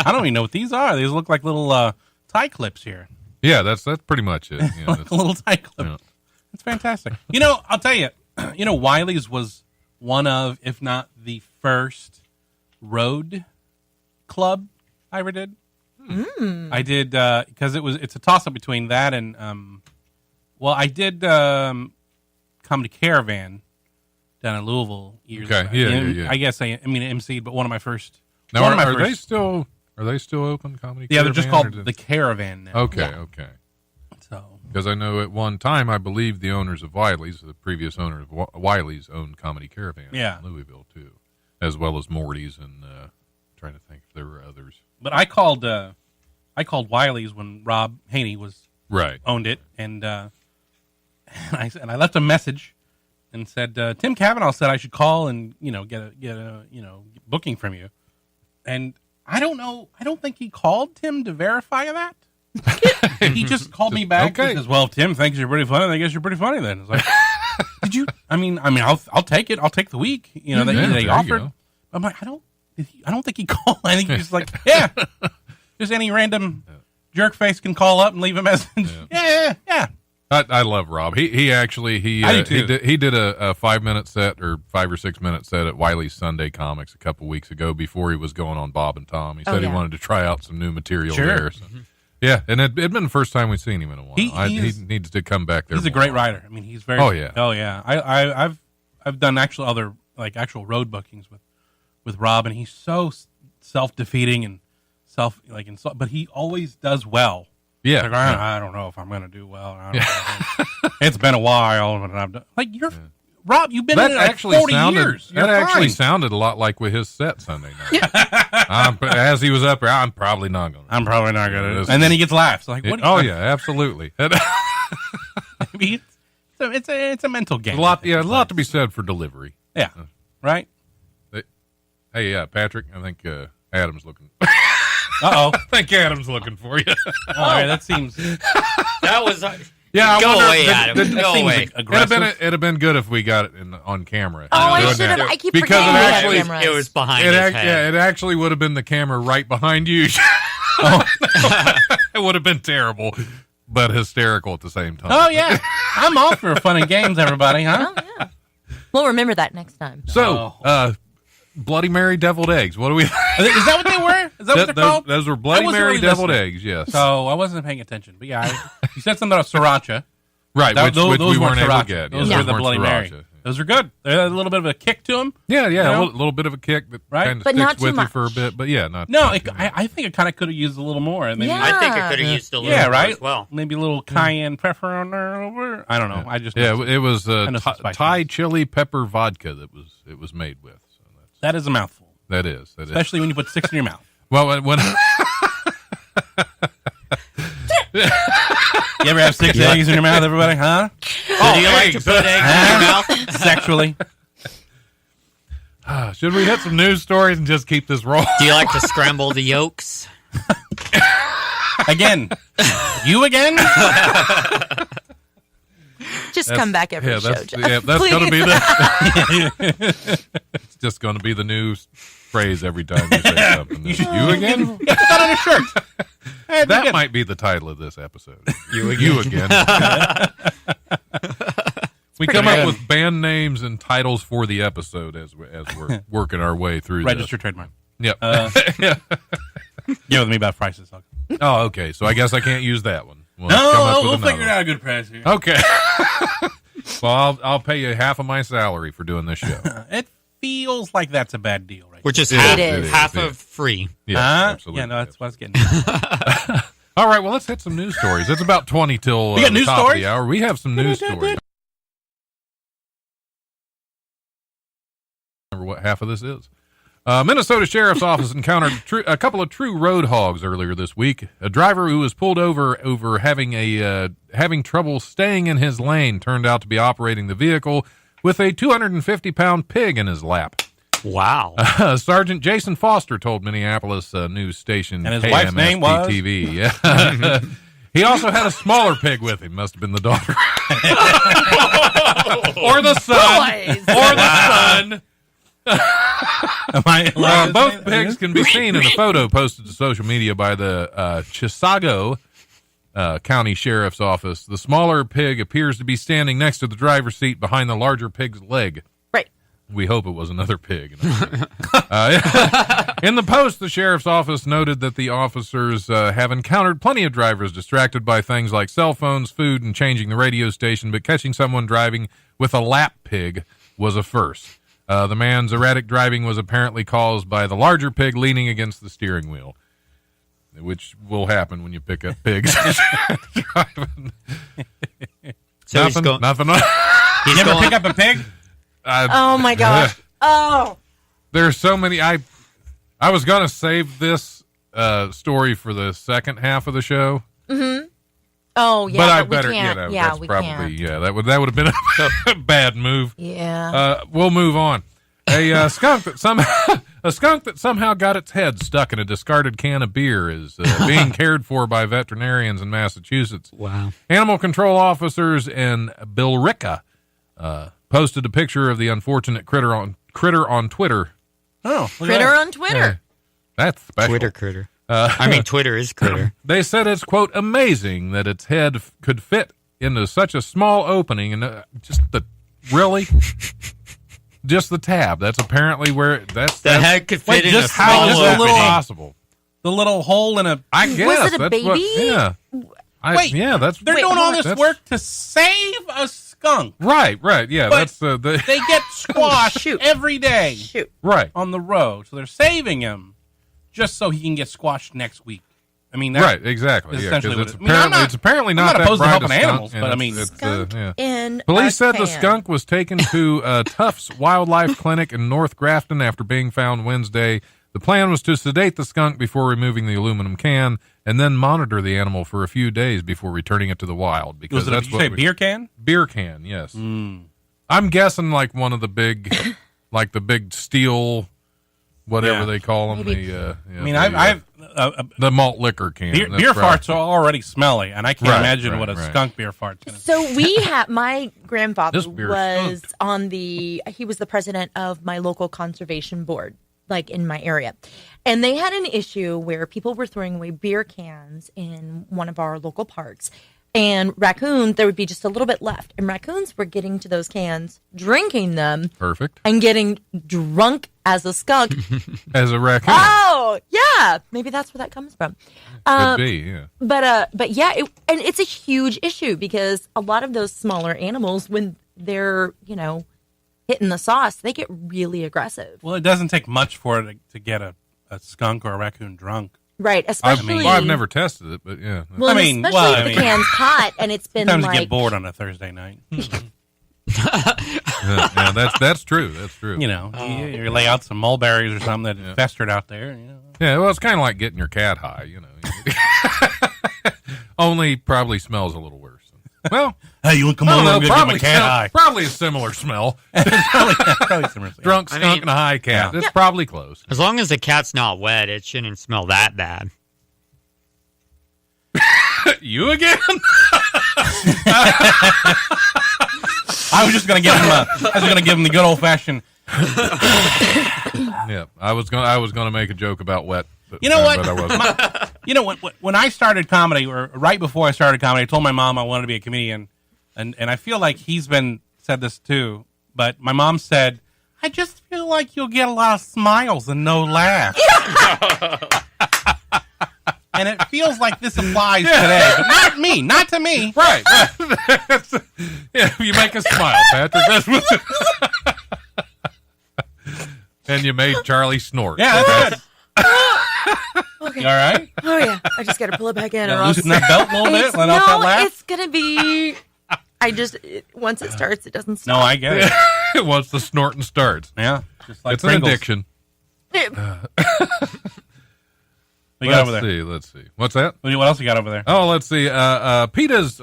I don't even know what these are. These look like little tie clips here. yeah, that's pretty much it. Yeah, Like that's- a little tie clip. yeah. It's fantastic. I'll tell you. Wiley's was one of, if not the first, road club I ever did. I did because it's a toss up between that and I did Comedy Caravan down in Louisville years Okay, ago. yeah. I guess I emceed, but one of my first. Now, one of my are they first- still open comedy? Yeah, they're just Caravan, called or the Caravan now. Okay, Yeah. okay. So Because I know at one time, I believe the owners of Wiley's, the previous owner of Wiley's, owned Comedy Caravan Yeah. in Louisville too, as well as Morty's and trying to think if there were others. but I called Wiley's when Rob Haney Right. owned it, and I left a message and said Tim Cavanaugh said I should call and get a booking from you, and I don't think he called Tim to verify that. He just called me back. Okay. He says, "Well, Tim thinks you're pretty funny. I guess you're pretty funny then." It's like, did you? I mean, I'll take it. I'll take the week. That Yeah, there they you offered. go. I'm like, I don't think he called. I think he's like, yeah, just any random jerk face can call up and leave a message. Yeah. I love Rob. He actually I do too. he did a 5-minute set or 5 or 6 minute set at Wiley's Sunday Comics a couple weeks ago before he was going on Bob and Tom. He said he wanted to try out some new material there. So. Yeah, and it'd been the first time we'd seen him in a while. He needs to come back there. He's a great writer. I mean, he's very. Oh yeah. Oh yeah. I've done actual road bookings with Rob, and he's so self-defeating and but he always does well. Yeah. Like, I don't know if I'm going to do well. I don't know. It's been a while, and I've done Rob. You've been in it like 40 years. That actually sounded a lot like with his set Sunday night. As he was up there, I'm probably not going to. I'm probably not going to. And then he gets laughs. Like, what? Yeah, absolutely. I mean, it's a mental game. A lot to be said for delivery. Yeah. Right. Hey, Patrick. I think Adam's looking. Uh-oh. I think Adam's looking for you. All right, that seems. That was. Yeah, go away, Adam. Go away. It'd have been good if we got it on camera. Oh, I should have. I keep because forgetting it cameras. It was behind his head. Yeah, it actually would have been the camera right behind you. It would have been terrible, but hysterical at the same time. Oh yeah, I'm all for fun and games, everybody, huh? Oh yeah. We'll remember that next time. So, Bloody Mary deviled eggs. What do we? Is that what they were? Is that what they're called? Those were Bloody Mary deviled eggs. Yes. So I wasn't paying attention, but yeah, you said something about sriracha. Right, which we weren't able to get. Those were the Bloody Mary. Those are good. They had a little bit of a kick to them. Yeah, a little bit of a kick that kind of sticks with you for a bit. But yeah, not. No, I think it kind of could have used a little more. I think it could have used a little more as well. Maybe a little cayenne pepper on there. I don't know. It was Thai chili pepper vodka that it was made with. So that is a mouthful. That is. Especially when you put 6 in your mouth. Well, when you ever have 6 eggs in your mouth, everybody? Huh? Do you like to put eggs in your mouth? Sexually. Should we hit some news stories and just keep this rolling? Do you like to scramble the yolks? Again. You again? Just come back every show, Jeff. Yeah, that's going to be it's just going to be the new phrase every time you say something. You again? Put that on a shirt. That might be the title of this episode. You again. We come up with band names and titles for the episode as we're working our way through. Register trademark. Yep. Get with me about prices. Oh, okay. So I guess I can't use that one. We'll figure out a good price here. Okay. Well, I'll pay you half of my salary for doing this show. It feels like that's a bad deal, right? Which is is. half of free. Yeah, absolutely. Yeah, no, that's what I was getting. All right, well, let's hit some news stories. It's about 20 till we got the news top stories? of the hour. We have some news stories. Remember what half of this is? Minnesota Sheriff's Office encountered a couple of true road hogs earlier this week. A driver who was pulled over having trouble staying in his lane turned out to be operating the vehicle with a 250-pound pig in his lap. Wow. Sergeant Jason Foster told Minneapolis news station and his wife's name was? TV. Yeah. He also had a smaller pig with him. Must have been the daughter. Or the son. Boys. Or the son. Both Both pigs can be seen in a photo posted to social media by the Chisago County Sheriff's Office. The smaller pig appears to be standing next to the driver's seat behind the larger pig's leg. Right. We hope it was another pig. In the post, the sheriff's office noted that the officers have encountered plenty of drivers distracted by things like cell phones, food, and changing the radio station, but catching someone driving with a lap pig was a first. The man's erratic driving was apparently caused by the larger pig leaning against the steering wheel, which will happen when you pick up pigs. Driving. So nothing. You never pick up a pig? Oh my gosh. Oh. There's so many. I was going to save this story for the second half of the show. Mm-hmm. Oh, yeah. But I we better, can't. that's we probably, can't. that would have been a bad move. Yeah. We'll move on. A skunk that somehow got its head stuck in a discarded can of beer is being cared for by veterinarians in Massachusetts. Wow. Animal control officers in Billerica posted a picture of the unfortunate critter on Twitter. Oh, Critter on Twitter. Yeah. That's special. Twitter critter. Twitter is critter. They said it's, quote, amazing that its head could fit into such a small opening, and just the tab. That's apparently where that's The head could Wait, fit in just a how small is is it that opening. possible? The little hole in a. I guess it a that's what- baby? yeah. Wait, yeah, that's They're Wait, doing all hold on. this That's- work to save a skunk. right. Yeah, But that's the They get squashed Shoot. every day Shoot. right. on the road, so they're saving him just so he can get squashed next week. I mean, that's Right, exactly. is Yeah, essentially because what it's it- I mean, I'm apparently not- it's apparently I'm not not that opposed to bright a helping skunk, animals, and but I it's- mean- it's, Skunk yeah. in Police a said the can. skunk was taken to Tufts Wildlife Clinic in North Grafton after being found Wednesday. The plan was to sedate the skunk before removing the aluminum can and then monitor the animal for a few days before returning it to the wild. Because was it that's you say what beer can? beer can, yes. I'm guessing like one of the big, like the big steel, whatever Yeah. they call them. Maybe. The, I mean, I've the malt liquor can. beer, That's beer right. farts are already smelly, and I can't Right, imagine what a right. skunk beer fart's gonna. So we had my grandfather This beer was stunk. on he was the president of my local conservation board, like in my area. And they had an issue where people were throwing away beer cans in one of our local parks. And raccoons, there would be just a little bit left. And raccoons were getting to those cans, drinking them, Perfect. and getting drunk as a skunk. As a raccoon. Oh, yeah. Maybe that's where that comes from. Could be, yeah. But yeah, and it's a huge issue because a lot of those smaller animals, when they're, hitting the sauce, they get really aggressive. Well, it doesn't take much for it to get a skunk or a raccoon drunk. Right, especially. I've never tested it, but yeah. Well, I mean, especially well, if I the mean- can's hot and it's been Sometimes like. you get bored on a Thursday night. yeah, that's true. That's true. You lay out some mulberries or something that festered out there. Yeah, well, it's kind of like getting your cat high, Only probably smells a little worse. Well, Hey, you want to come I don't over? know, I'm gonna probably, get my cat high. probably a similar smell. Probably similar. Drunk skunk mean- and a high cat. It's probably close. As long as the cat's not wet, it shouldn't smell that bad. You again? I was just gonna give him the good old fashioned. Yeah, I was gonna make a joke about wet. But, You know what? But I wasn't. When I started comedy, or right before I started comedy, I told my mom I wanted to be a comedian, and I feel like he's been said this too. But my mom said, "I just feel like you'll get a lot of smiles and no laughs." And it feels like this applies today, but not to me. Right. Yeah, you make us smile, Patrick. That's what. And you made Charlie snort. Yeah, that's good. Okay. You all right? Oh yeah, I just got to pull it back in. or else- Loosen that belt a little bit. Let out that laugh. it's gonna be. Once it starts, it doesn't No, stop. I get it. Once the snorting starts, Yeah, just like it's an Pringles. addiction. What you got over there? Let's see. What's that? What else you got over there? Oh, let's see. PETA's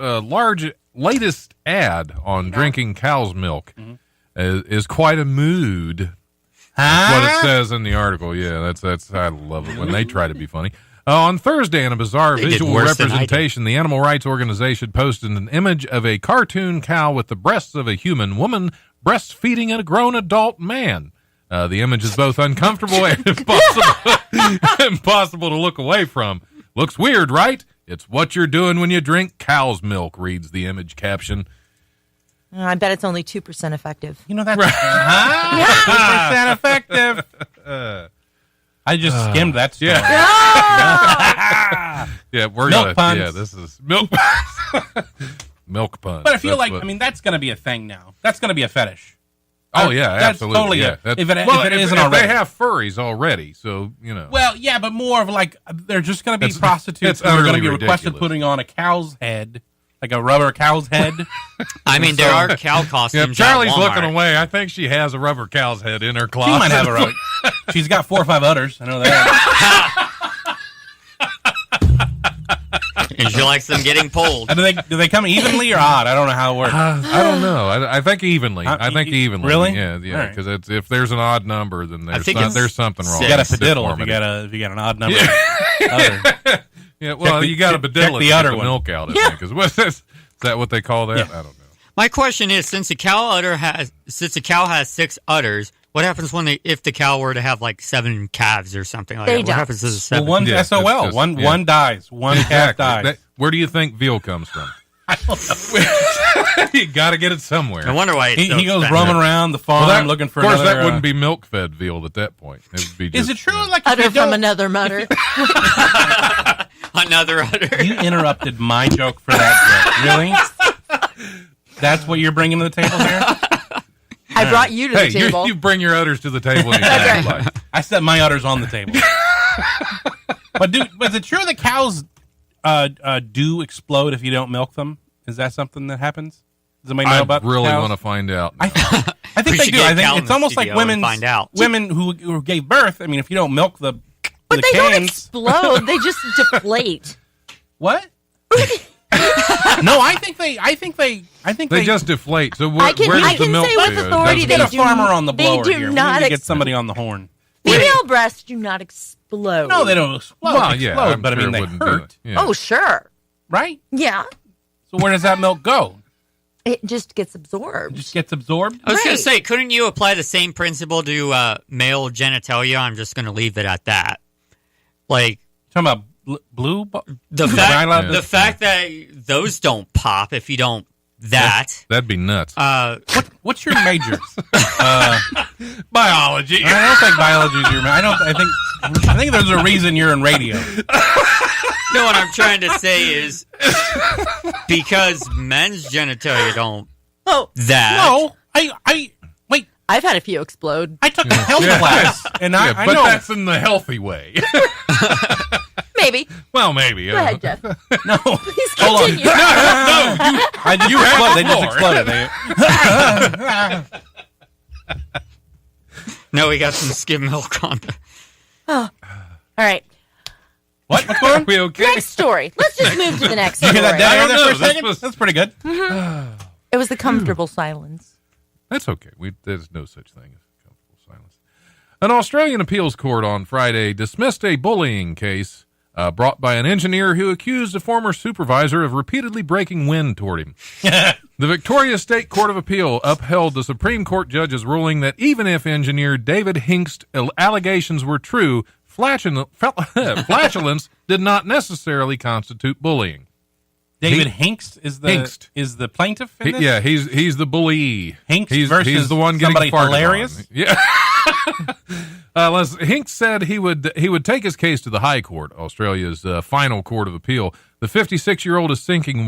latest ad on drinking cow's milk is quite a mood. That's what it says in the article. Yeah, that's I love it when they try to be funny. On Thursday, in a bizarre They did visual worse than I did. representation, the animal rights organization posted an image of a cartoon cow with the breasts of a human woman breastfeeding a grown adult man. The image is both uncomfortable and impossible to look away from. Looks weird, right? It's what you're doing when you drink cow's milk, reads the image caption. I bet it's only 2% effective. You know that's 2% effective. I just skimmed that story. Yeah, we're Milk puns. Yeah, this is milk. Milk puns. But I feel That's like, that's going to be a thing now. That's going to be a fetish. Oh yeah, that's absolutely. totally yeah. it. That's- If it well, isn't if already. they have furries already, so Well, yeah, but more of like they're just going to be It's prostitutes who are utterly going to be requested ridiculous. putting on a cow's head, like a rubber cow's head. I mean, there are cow costumes. yeah. Charlie's at Walmart. looking away. I think she has a rubber cow's head in her closet. She might have a rubber. She's got 4 or 5 udders. I know that. And she likes them getting pulled. And do they come evenly or odd? I don't know how it works. I don't know. I think evenly. I think evenly. Really? Yeah, All yeah. right. Because if there's an odd number, then think it's there's something wrong. You got a Six. padiddle if you got an odd number. Udder. Yeah, well, you got a check bedilla the to get udder the one. milk out. I think is what is that what they call that? Yeah. I don't know. My question is, since a cow has 6 udders, what happens if the cow were to have like 7 calves or something like They that? What don't. happens to the Well, 7? one's Yeah, SOL. that's just- One yeah. dies. One calf dies. Where do you think veal comes from? You got to get it somewhere. No wonder why it's so He goes expensive. roaming around the farm looking for Of course, another, that wouldn't be milk-fed veal at that point. It would be just, Is it true? Like, if Udder you from don't- another mother. Another udder. You interrupted my joke for that joke. Really? That's what you're bringing to the table here? I brought you to Hey, the table. you bring your udders to the table anytime you like. I set my udders on the table. But is it true that cows do explode if you don't milk them? Is that something that happens? Does anybody know I about really cows? want to find out. I think We they should do. get I think Cal in it's the almost like studio and women find out. women who gave birth. I mean, if you don't milk the but they don't cans, explode. They just deflate. what? No, I think They just deflate. So I can- where does I the can milk say with go? authority Does get they a do- farmer on the they blower do here. We not need to get ex- somebody on the horn. Female breasts do not explode. No, they don't explode. Well, yeah, explode, I'm but sure I mean it they wouldn't do hurt, it. Yeah. Oh, sure. right? Yeah. So where does that milk go? It just gets absorbed. It just gets absorbed. I was going Right. to say, couldn't you apply the same principle to male genitalia? I'm just going to leave it at that. Like Talking about blue. the Am I fact, allowed to- the fact that those don't pop if you don't that. That'd be nuts. What's your major? Biology. I don't think biology is your. I think there's a reason you're in radio. No, what I'm trying to say is because men's genitalia don't Oh, that. No, I wait. I've had a few explode. I took a health class, and Yeah, I but know. that's in the healthy way. Maybe. Well, maybe. Go ahead, Jeff. No, Please hold on. continue. I just exploded. They just exploded. No, we got some skim milk on. All right. What? What's going Are on? we okay? Next story. Let's just move to the next You story. hear that I dead air don't there for a know. This second? was- That's pretty good. It was the comfortable silence. That's okay. There's no such thing as comfortable silence. An Australian appeals court on Friday dismissed a bullying case brought by an engineer who accused a former supervisor of repeatedly breaking wind toward him. The Victoria State Court of Appeal upheld the Supreme Court judge's ruling that even if engineer David Hinkst's allegations were true, flatulence did not necessarily constitute bullying. David Hinkst is the plaintiff in this? Yeah, he's the bully. Hinkst versus he's the one getting somebody farted hilarious? on. Yeah. Hinkst said he would take his case to the High Court, Australia's final court of appeal. The 56-year-old is seeking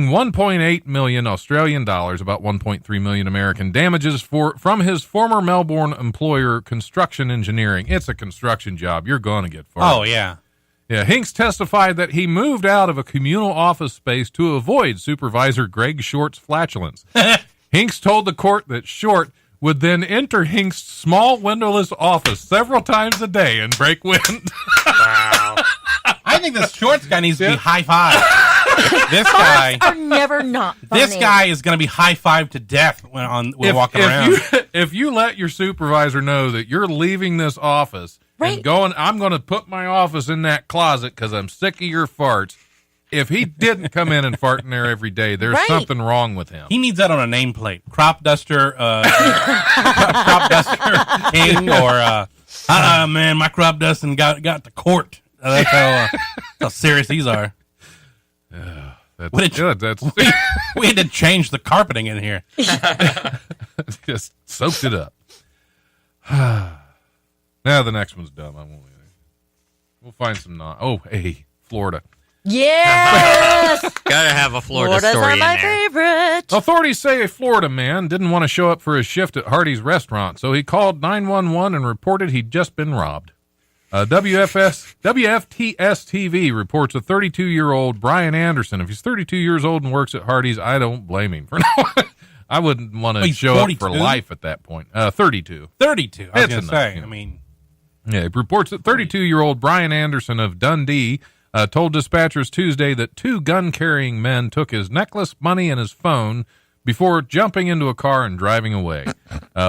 1.8 million Australian dollars, about 1.3 million American damages from his former Melbourne employer, Construction Engineering. It's a construction job. You're going to get farted. Oh, yeah. Yeah, Hinkst testified that he moved out of a communal office space to avoid Supervisor Greg Short's flatulence. Hinkst told the court that Short would then enter Hinkst's small windowless office several times a day and break wind. I think this Shorts guy needs to be high-fived. This guy... Are never not funny. This guy is going to be high-fived to death when walking around. If you let your supervisor know that you're leaving this office and going, I'm going to put my office in that closet because I'm sick of your farts. If he didn't come in and fart in there every day, there's something wrong with him. He needs that on a nameplate. Crop duster, crop duster king, or man, my crop dusting got to court. That's how serious these are. That's What did you- good. That's We had to change the carpeting in here. just soaked it up. Now the next one's dumb. I won't. We'll find some hey, Florida. Yes. Gotta have a Florida Florida's story are in my there. favorite. Authorities say a Florida man didn't want to show up for his shift at Hardee's restaurant, so he called 911 and reported he'd just been robbed. WFTS-TV reports a 32-year-old Brian Anderson. If he's 32 years old and works at Hardee's, I don't blame him for I wouldn't want to He's show 42? up for life at that point. 32. 32. I was It's going to enough, say. you know. I mean, Yeah, it reports that 32-year-old Brian Anderson of Dundee told dispatchers Tuesday that two gun-carrying men took his necklace, money, and his phone before jumping into a car and driving away.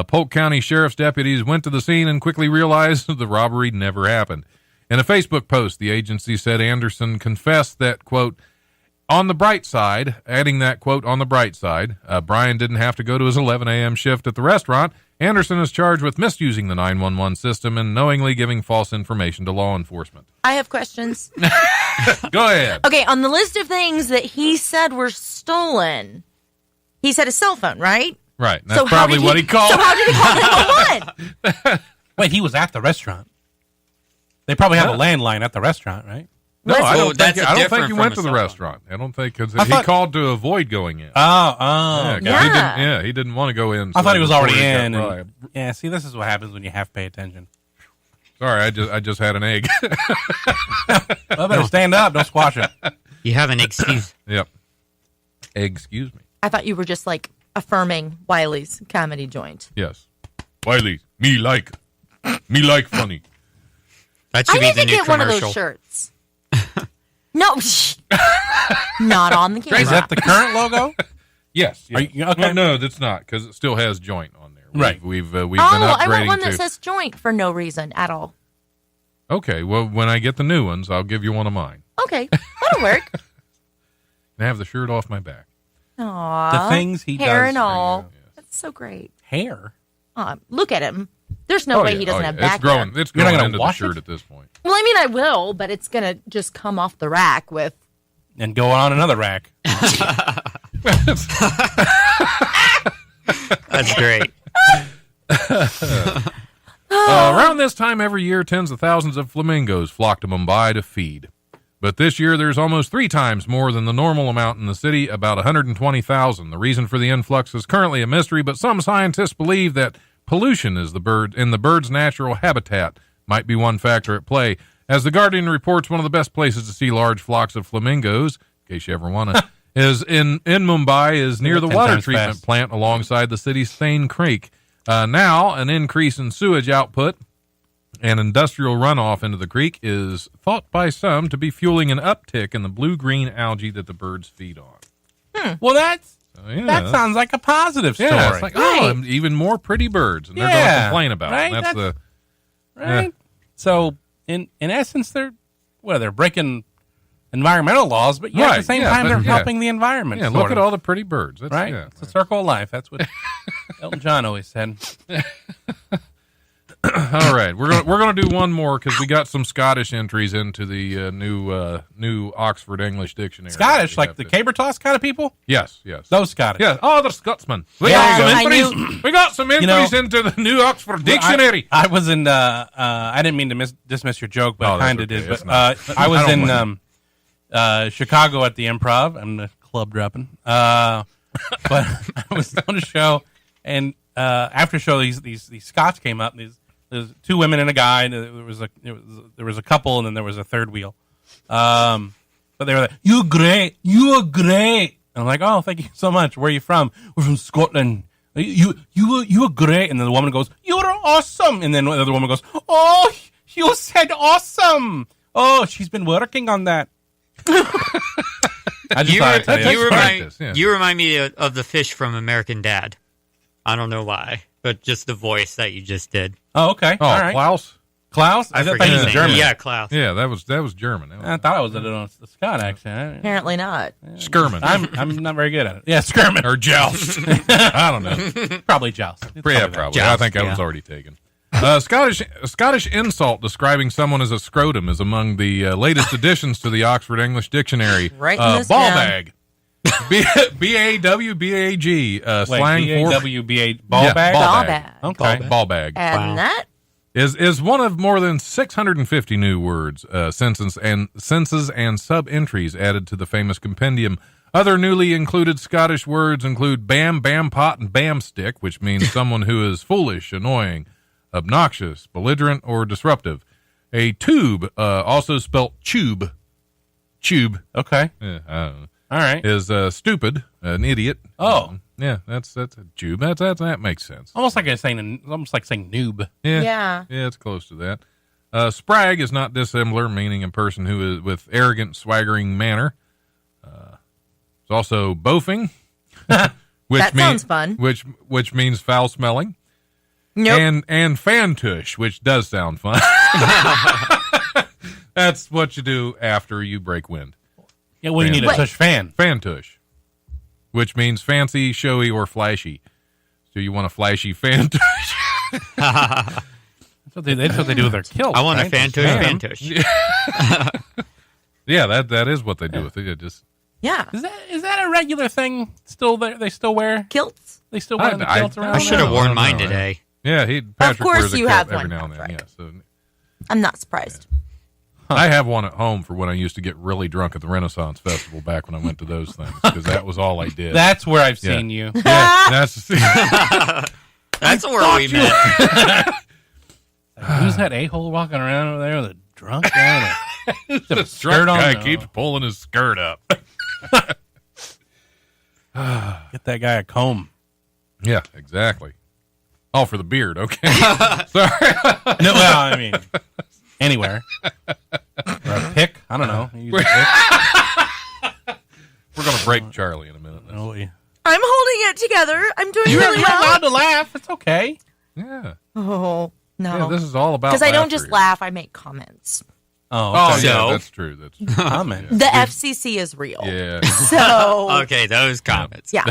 Polk County Sheriff's deputies went to the scene and quickly realized the robbery never happened. In a Facebook post, the agency said Anderson confessed that, quote, On the bright side, adding that quote, on the bright side, Brian didn't have to go to his 11 a.m. shift at the restaurant. Anderson is charged with misusing the 911 system and knowingly giving false information to law enforcement. I have questions. Go ahead. Okay, on the list of things that he said were stolen, he said his cell phone, right? Right. That's probably what he called. So how did he call 911? Wait, he was at the restaurant. They probably have a landline at the restaurant, right? No, I don't that's think he different went to from the a cell phone. restaurant. I don't think because I he thought- called to avoid going in. Oh, Yeah. He didn't want to go in. I thought he was already before got in. right. And, yeah, see, this is what happens when you have to pay attention. Sorry, I just had an egg. Well, better stand up. Don't squash it. You have an excuse. Yep. Excuse me. I thought you were just like affirming Wiley's comedy joint. Yes. Wiley, me like funny. That I should be need the to new get one of commercial. those shirts. No, not on the camera. Is that the current logo? Yes. Are you- okay. Well, no, that's not because it still has joint on there. Right. We've been Oh, upgrading I want one to. that says joint for no reason at all. Okay. Well, when I get the new ones, I'll give you one of mine Okay, that'll work. and have the shirt off my back. Aw, The things he hair does and for all. you, yes. That's so great. Hair. Look at him. There's no way yeah, he doesn't yeah. have back It's growing. hair. It's You're not growing gonna into the wash shirt it? at this point. Well, I mean, I will, but it's gonna just come off the rack with. And go on another rack. That's great. Around this time every year, tens of thousands of flamingos flock to Mumbai to feed. But this year, there's almost 3 times more than the normal amount in the city, about 120,000. The reason for the influx is currently a mystery, but some scientists believe that pollution is the bird's natural habitat might be one factor at play. As The Guardian reports, one of the best places to see large flocks of flamingos, in case you ever want to, is in Mumbai, is near the 10 water times treatment fast. plant alongside the city's Thane Creek. Now, an increase in sewage output and industrial runoff into the creek is thought by some to be fueling an uptick in the blue-green algae that the birds feed on. Well, Yeah. that sounds like a positive story. Yeah, it's like, Right. even more pretty birds, and they're going to complain about right? it. And that's Right? So, in essence, they're breaking environmental laws, but yet at the Right, same yeah, time, but they're yeah. helping the environment. yeah, sort look at of. all the pretty birds. That's, Right? Yeah, It's a circle of life. That's what Elton John always said. all right, we're gonna do one more because we got some Scottish entries into the new Oxford English Dictionary. Scottish, We like have the to- caber toss kind of people? Yes. Those Scottish. Yeah. Oh, the Scotsman. We Yeah, got I some entries. We got some entries into the new Oxford Dictionary. I was in. I didn't mean to dismiss your joke, but No, I that's kind of okay. did. It's But not. I was I don't in Chicago at the Improv. I'm the club dropping. But I was on a show, and after show, these Scots came up. There's 2 women and a guy. And there was a couple, and then there was a third wheel. But they were like, "You're great. You are great." And I'm like, "Oh, thank you so much. Where are you from?" "We're from Scotland." You were great. And then the woman goes, "You're awesome." And then the other woman goes, "Oh, you said awesome. Oh, she's been working on that." I just You, thought I'd tell you. you practice, remind yeah. you remind me of the fish from American Dad. I don't know why, but just the voice that you just did. Oh, okay. Oh, All right. Klaus. Klaus? I thought forget he was his a name. German. Yeah, Klaus. Yeah, that was German. That I was thought I was a Scott accent. Apparently not. Skirmin. I'm not very good at it. Yeah, skirmin. or joust. I don't know. Probably joust. It's Yeah, that. probably. I think that was already taken. Scottish insult describing someone as a scrotum is among the latest additions to the Oxford English Dictionary. Writing this ball down. bag. B-A-W-B-A-G. Slang for B-A-W-B-A ball Yeah, bag? Ball bag. bag. Okay. Ball bag. And that Is one of more than 650 new words, sentences, and sub-entries added to the famous compendium. Other newly included Scottish words include bam, bam pot, and bam stick, which means someone who is foolish, annoying, obnoxious, belligerent, or disruptive. A tube, also spelt tube, Okay. I don't know, All right. is stupid, an idiot. Oh. Yeah, that's a tube. That makes sense. Almost like saying noob. Yeah. Yeah, it's close to that. Sprag is not dissimilar, meaning a person who is with arrogant, swaggering manner. It's also boafing, which That sounds fun. Which means foul smelling, Nope. and fantush, which does sound fun. That's what you do after you break wind. Yeah, well, you need a What? tush fan. Fantush, which means fancy, showy, or flashy. So you want a flashy fantush? That's what they do with their kilts. I want right? a fan tush, fan tush. Yeah, that is what they do with it. It just Yeah. Is that a regular thing still there? They still wear? Kilts? They still wear the kilts around? I should have I worn don't mine know. today. yeah. Patrick course wears a you kilt have every one, now and then. Patrick. Yeah, so I'm not surprised. I have one at home for when I used to get really drunk at the Renaissance Festival back when I went to those things because that was all I did. That's where I've Yeah. seen you. yeah, that's That's where we met. Who's that a-hole walking around over there with a drunk guy? the skirt drunk on? guy No. keeps pulling his skirt up. Get that guy a comb. Yeah, exactly. All for the beard. Okay. No, well, I mean, anywhere. Or a pick. I don't know. You use a pick. We're gonna break Charlie in a minute. Oh, yeah. I'm holding it together. I'm doing You're really well. allowed to laugh. It's okay. Yeah. Oh, Yeah, no. this is all about Because I don't laughter just here. laugh, I make comments. Oh, Oh, okay. yeah, So- that's true. That's true. Comment. The FCC is real. Yeah. So, Okay, those comments. yeah.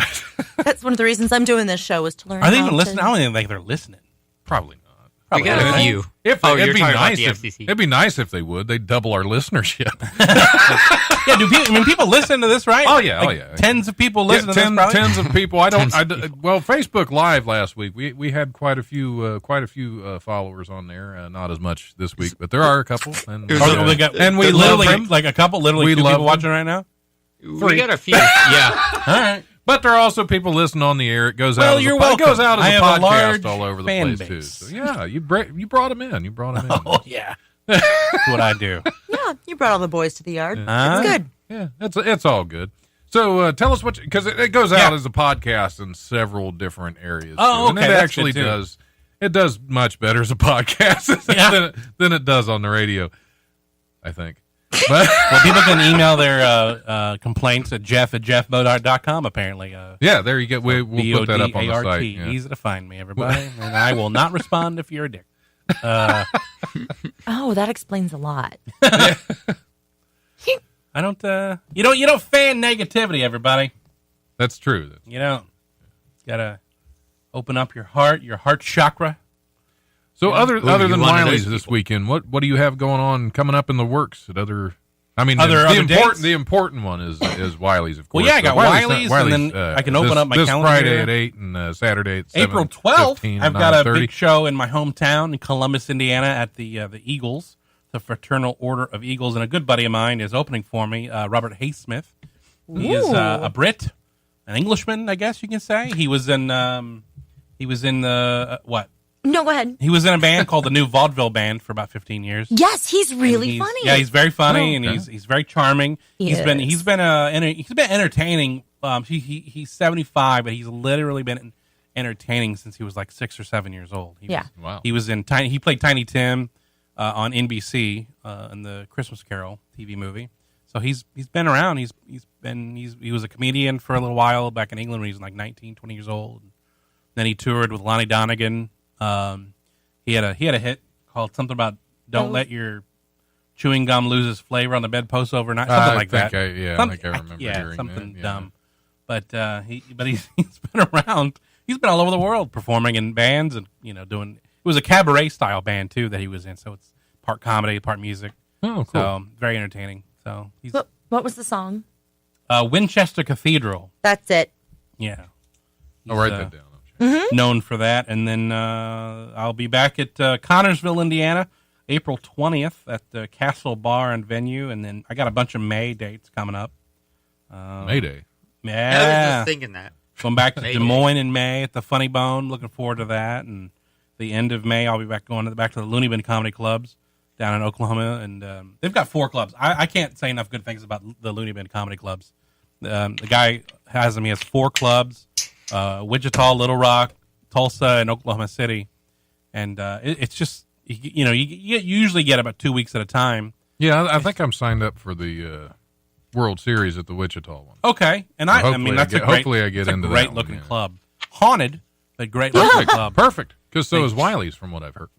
That's one of the reasons I'm doing this show is to learn Are they how even listening? to- I don't even think they're listening. Probably not. We got a few. If Oh, it'd you're be talking about nice the if, FCC. it'd be nice if they would. They'd double our listenership. Yeah, do people, I mean, people listen to this, right? Oh, yeah, Like, oh, yeah. Tens of people listen Yeah, to this, probably? tens of people. I don't. Tens of well, Facebook Live last week, we had quite a few followers on there. Not as much this week, but there are a couple. And, There's Oh, a- we got, and we literally love them. like a couple, literally We two love people them. watching right now. We got a few. Yeah. All right. But there are also people listening on the air. It goes Well, out. you're It welcome. goes out as I a have a large podcast all over the fan place too. base. So, yeah, you brought them in. You brought them in. Oh, yeah. That's what I do. Yeah, you brought all the boys to the yard. Huh? It's good. Yeah, it's all good. So tell us what, because it goes out Yeah. as a podcast in several different areas. Oh, too. And okay, it that's actually good, too. does. It does much better as a podcast Yeah. than it does on the radio, I think. But Well, people can email their complaints at jeff@jeffbodart.com, apparently. yeah, there you go. We'll put that up on the BODART. site. Yeah. Easy to find me, everybody. And I will not respond if you're a dick. Oh, that explains a lot. I don't, you don't fan negativity, everybody. That's true. You don't. You gotta open up your heart chakra. So other Ooh, than you're one of Wiley's those this people. weekend, what do you have going on coming up in the works at other? I mean, Other dates? the important one is Wiley's, of course. Well, yeah, I got Wiley's, Wiley's, and then I can open up my this calendar Friday here. at 8 and Saturday at 7, April 12th, 15, I've got a 9:30. big show in my hometown in Columbus, Indiana, at the Eagles, the Fraternal Order of Eagles, and a good buddy of mine is opening for me, Robert Haysmith. He is a Brit, an Englishman, I guess you can say. He was in what? No, go ahead. He was in a band called the New Vaudeville Band for about 15 years. Yes, he's really And funny. Yeah, he's very funny, Oh. and he's very charming. He's been entertaining. He's 75, but he's literally been entertaining since he was like 6 or 7 years old. Yeah. Wow. He was in Tiny. He played Tiny Tim on NBC in the Christmas Carol TV movie. So he's been around. He was a comedian for a little while back in England when he was like 19, 20 years old. Then he toured with Lonnie Donegan. He had a hit called something about "Don't let your chewing gum lose its flavor on the bedpost overnight," something like that. I think I remember hearing something that, yeah. dumb. But he's been around. He's been all over the world performing in bands and doing. It was a cabaret style band too that he was in, so it's part comedy, part music. Oh, cool. So very entertaining. So he's What was the song? Winchester Cathedral. That's it. Yeah, I'll write that down. known for that. And then I'll be back at Connorsville, Indiana, April 20th at the Castle Bar and Venue. And then I got a bunch of May dates coming up. Mayday. I was Yeah. just thinking that. Going back to May Des Day. Moines in May at the Funny Bone. Looking forward to that. And the end of May, I'll be back to the Looney Bin Comedy Clubs down in Oklahoma. And they've got 4 clubs. I can't say enough good things about the Looney Bin Comedy Clubs. The guy has them. He has 4 clubs. Wichita, Little Rock, Tulsa, and Oklahoma City, and it's just you usually get about 2 weeks at a time. Yeah, I think I'm signed up for the World Series at the Wichita one. Okay, and So I mean that's hopefully I get that's into a that great one, looking yeah. club, haunted, but great looking club. Perfect, because so is Wiley's, from what I've heard.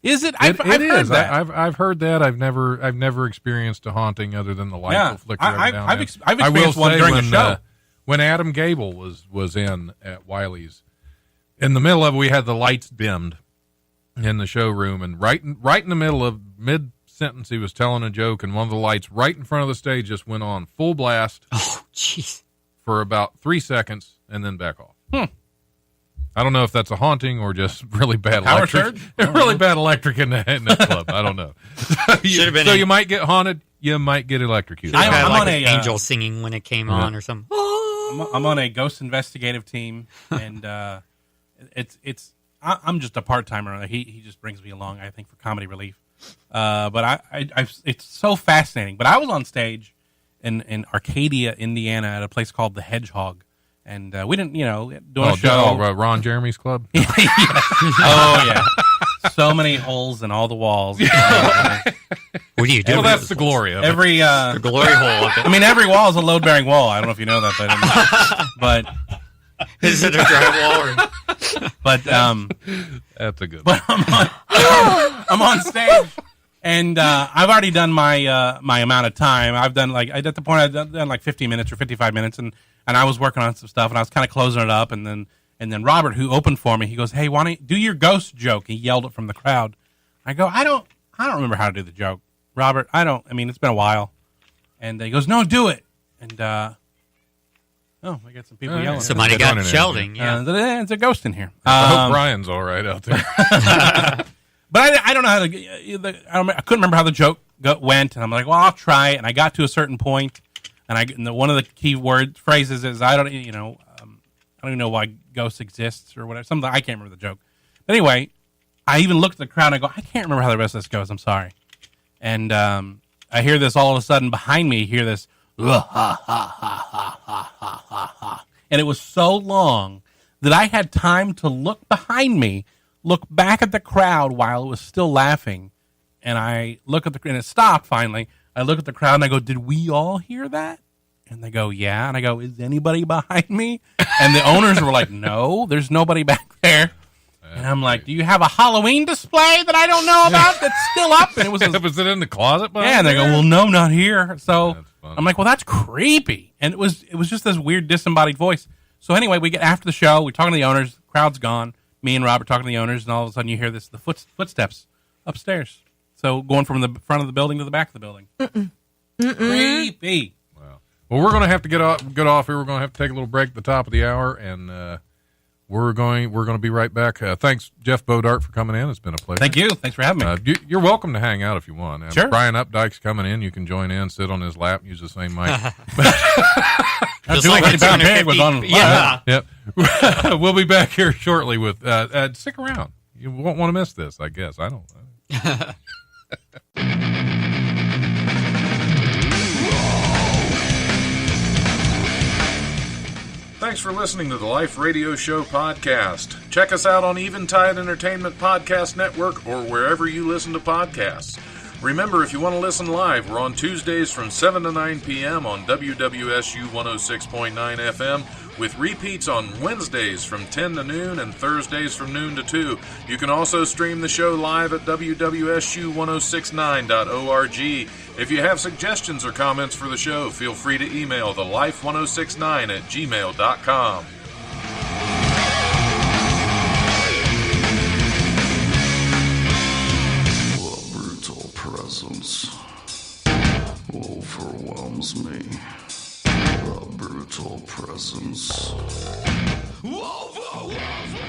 Is it? I've It heard is. that. I've heard that. I've never experienced a haunting other than the light Yeah. will flicker every now and I've then. experienced one during a show. When Adam Gable was in at Wiley's, in the middle of it, we had the lights dimmed in the showroom, and right in the middle of mid sentence, he was telling a joke, and one of the lights right in front of the stage just went on full blast Oh, jeez. for about 3 seconds and then back off. I don't know if that's a haunting or just really bad Power electric. surge? Really bad electric in the club. I don't know. Should've been So a- you might get haunted. You might get electrocuted. I'm Had, on like, a, an angel singing when it came on or something. I'm on a ghost investigative team, and I'm just a part timer. He just brings me along, I think, for comedy relief. But I it's so fascinating. But I was on stage in Arcadia, Indiana, at a place called the Hedgehog, and we didn't, doing a show. Ron Jeremy's club. Oh yeah, so many holes in all the walls. What do you do? Well, with that's those the holes? glory of it. Every The glory hole of it. I mean, every wall is a load bearing wall. I don't know if you know that, but Is it a drywall? That's a good one. but I'm on stage, and I've already done my my amount of time. I've done at the point I've done like 50 minutes or 55 minutes, and I was working on some stuff, and I was kind of closing it up, and then Robert, who opened for me, he goes, "Hey, why don't you do your ghost joke?" He yelled it from the crowd. I go, I don't remember how to do the joke, Robert. I mean, it's been a while, and he goes, "No, do it." And oh, I got some people yelling. Somebody Get got on it, shelding. Yeah. It's a ghost in here. I hope Brian's all right out there. But I don't know how I couldn't remember how the joke went, and I'm like, well, I'll try it. And I got to a certain point, and one of the key phrases is I don't even know why ghosts exist or whatever. Something I can't remember the joke. But anyway, I even looked at the crowd and I go, I can't remember how the rest of this goes. I'm sorry. And I hear this all of a sudden behind me. Hear this, and it was so long that I had time to look behind me, look back at the crowd while it was still laughing, and I look at and it stopped finally. I look at the crowd and I go, "Did we all hear that?" And they go, "Yeah." And I go, "Is anybody behind me?" And the owners were like, "No, there's nobody back there." And I'm like, "Do you have a Halloween display that I don't know about that's still up?" And it was Was it in the closet? yeah, and they go, "Well, no, not here." So That's funny. I'm like, "Well, that's creepy." And it was just this weird disembodied voice. So anyway, we get after the show, we're talking to the owners, crowd's gone. Me and Robert talking to the owners, and all of a sudden you hear the footsteps upstairs. So going from the front of the building to the back of the building. Creepy. Well, we're going to have to get off here. We're going to have to take a little break at the top of the hour, and we're going to be right back. Thanks, Jeff Bodart, for coming in. It's been a pleasure. Thank you. Thanks for having me. You're welcome to hang out if you want. Sure. Brian Updike's coming in. You can join in, sit on his lap, use the same mic. Just like the 250-pound pig was on. 250 Yeah. Yep. We'll be back here shortly with stick around. You won't want to miss this, I guess. I don't know. Thanks for listening to the Life Radio Show podcast. Check us out on Eventide Entertainment Podcast Network or wherever you listen to podcasts. Remember, if you want to listen live, we're on Tuesdays from 7 to 9 p.m. on WWSU 106.9 FM, with repeats on Wednesdays from 10 to noon and Thursdays from noon to 2. You can also stream the show live at WWSU1069.org. If you have suggestions or comments for the show, feel free to email thelife1069@gmail.com. The brutal presence overwhelms me. The brutal presence overwhelms me.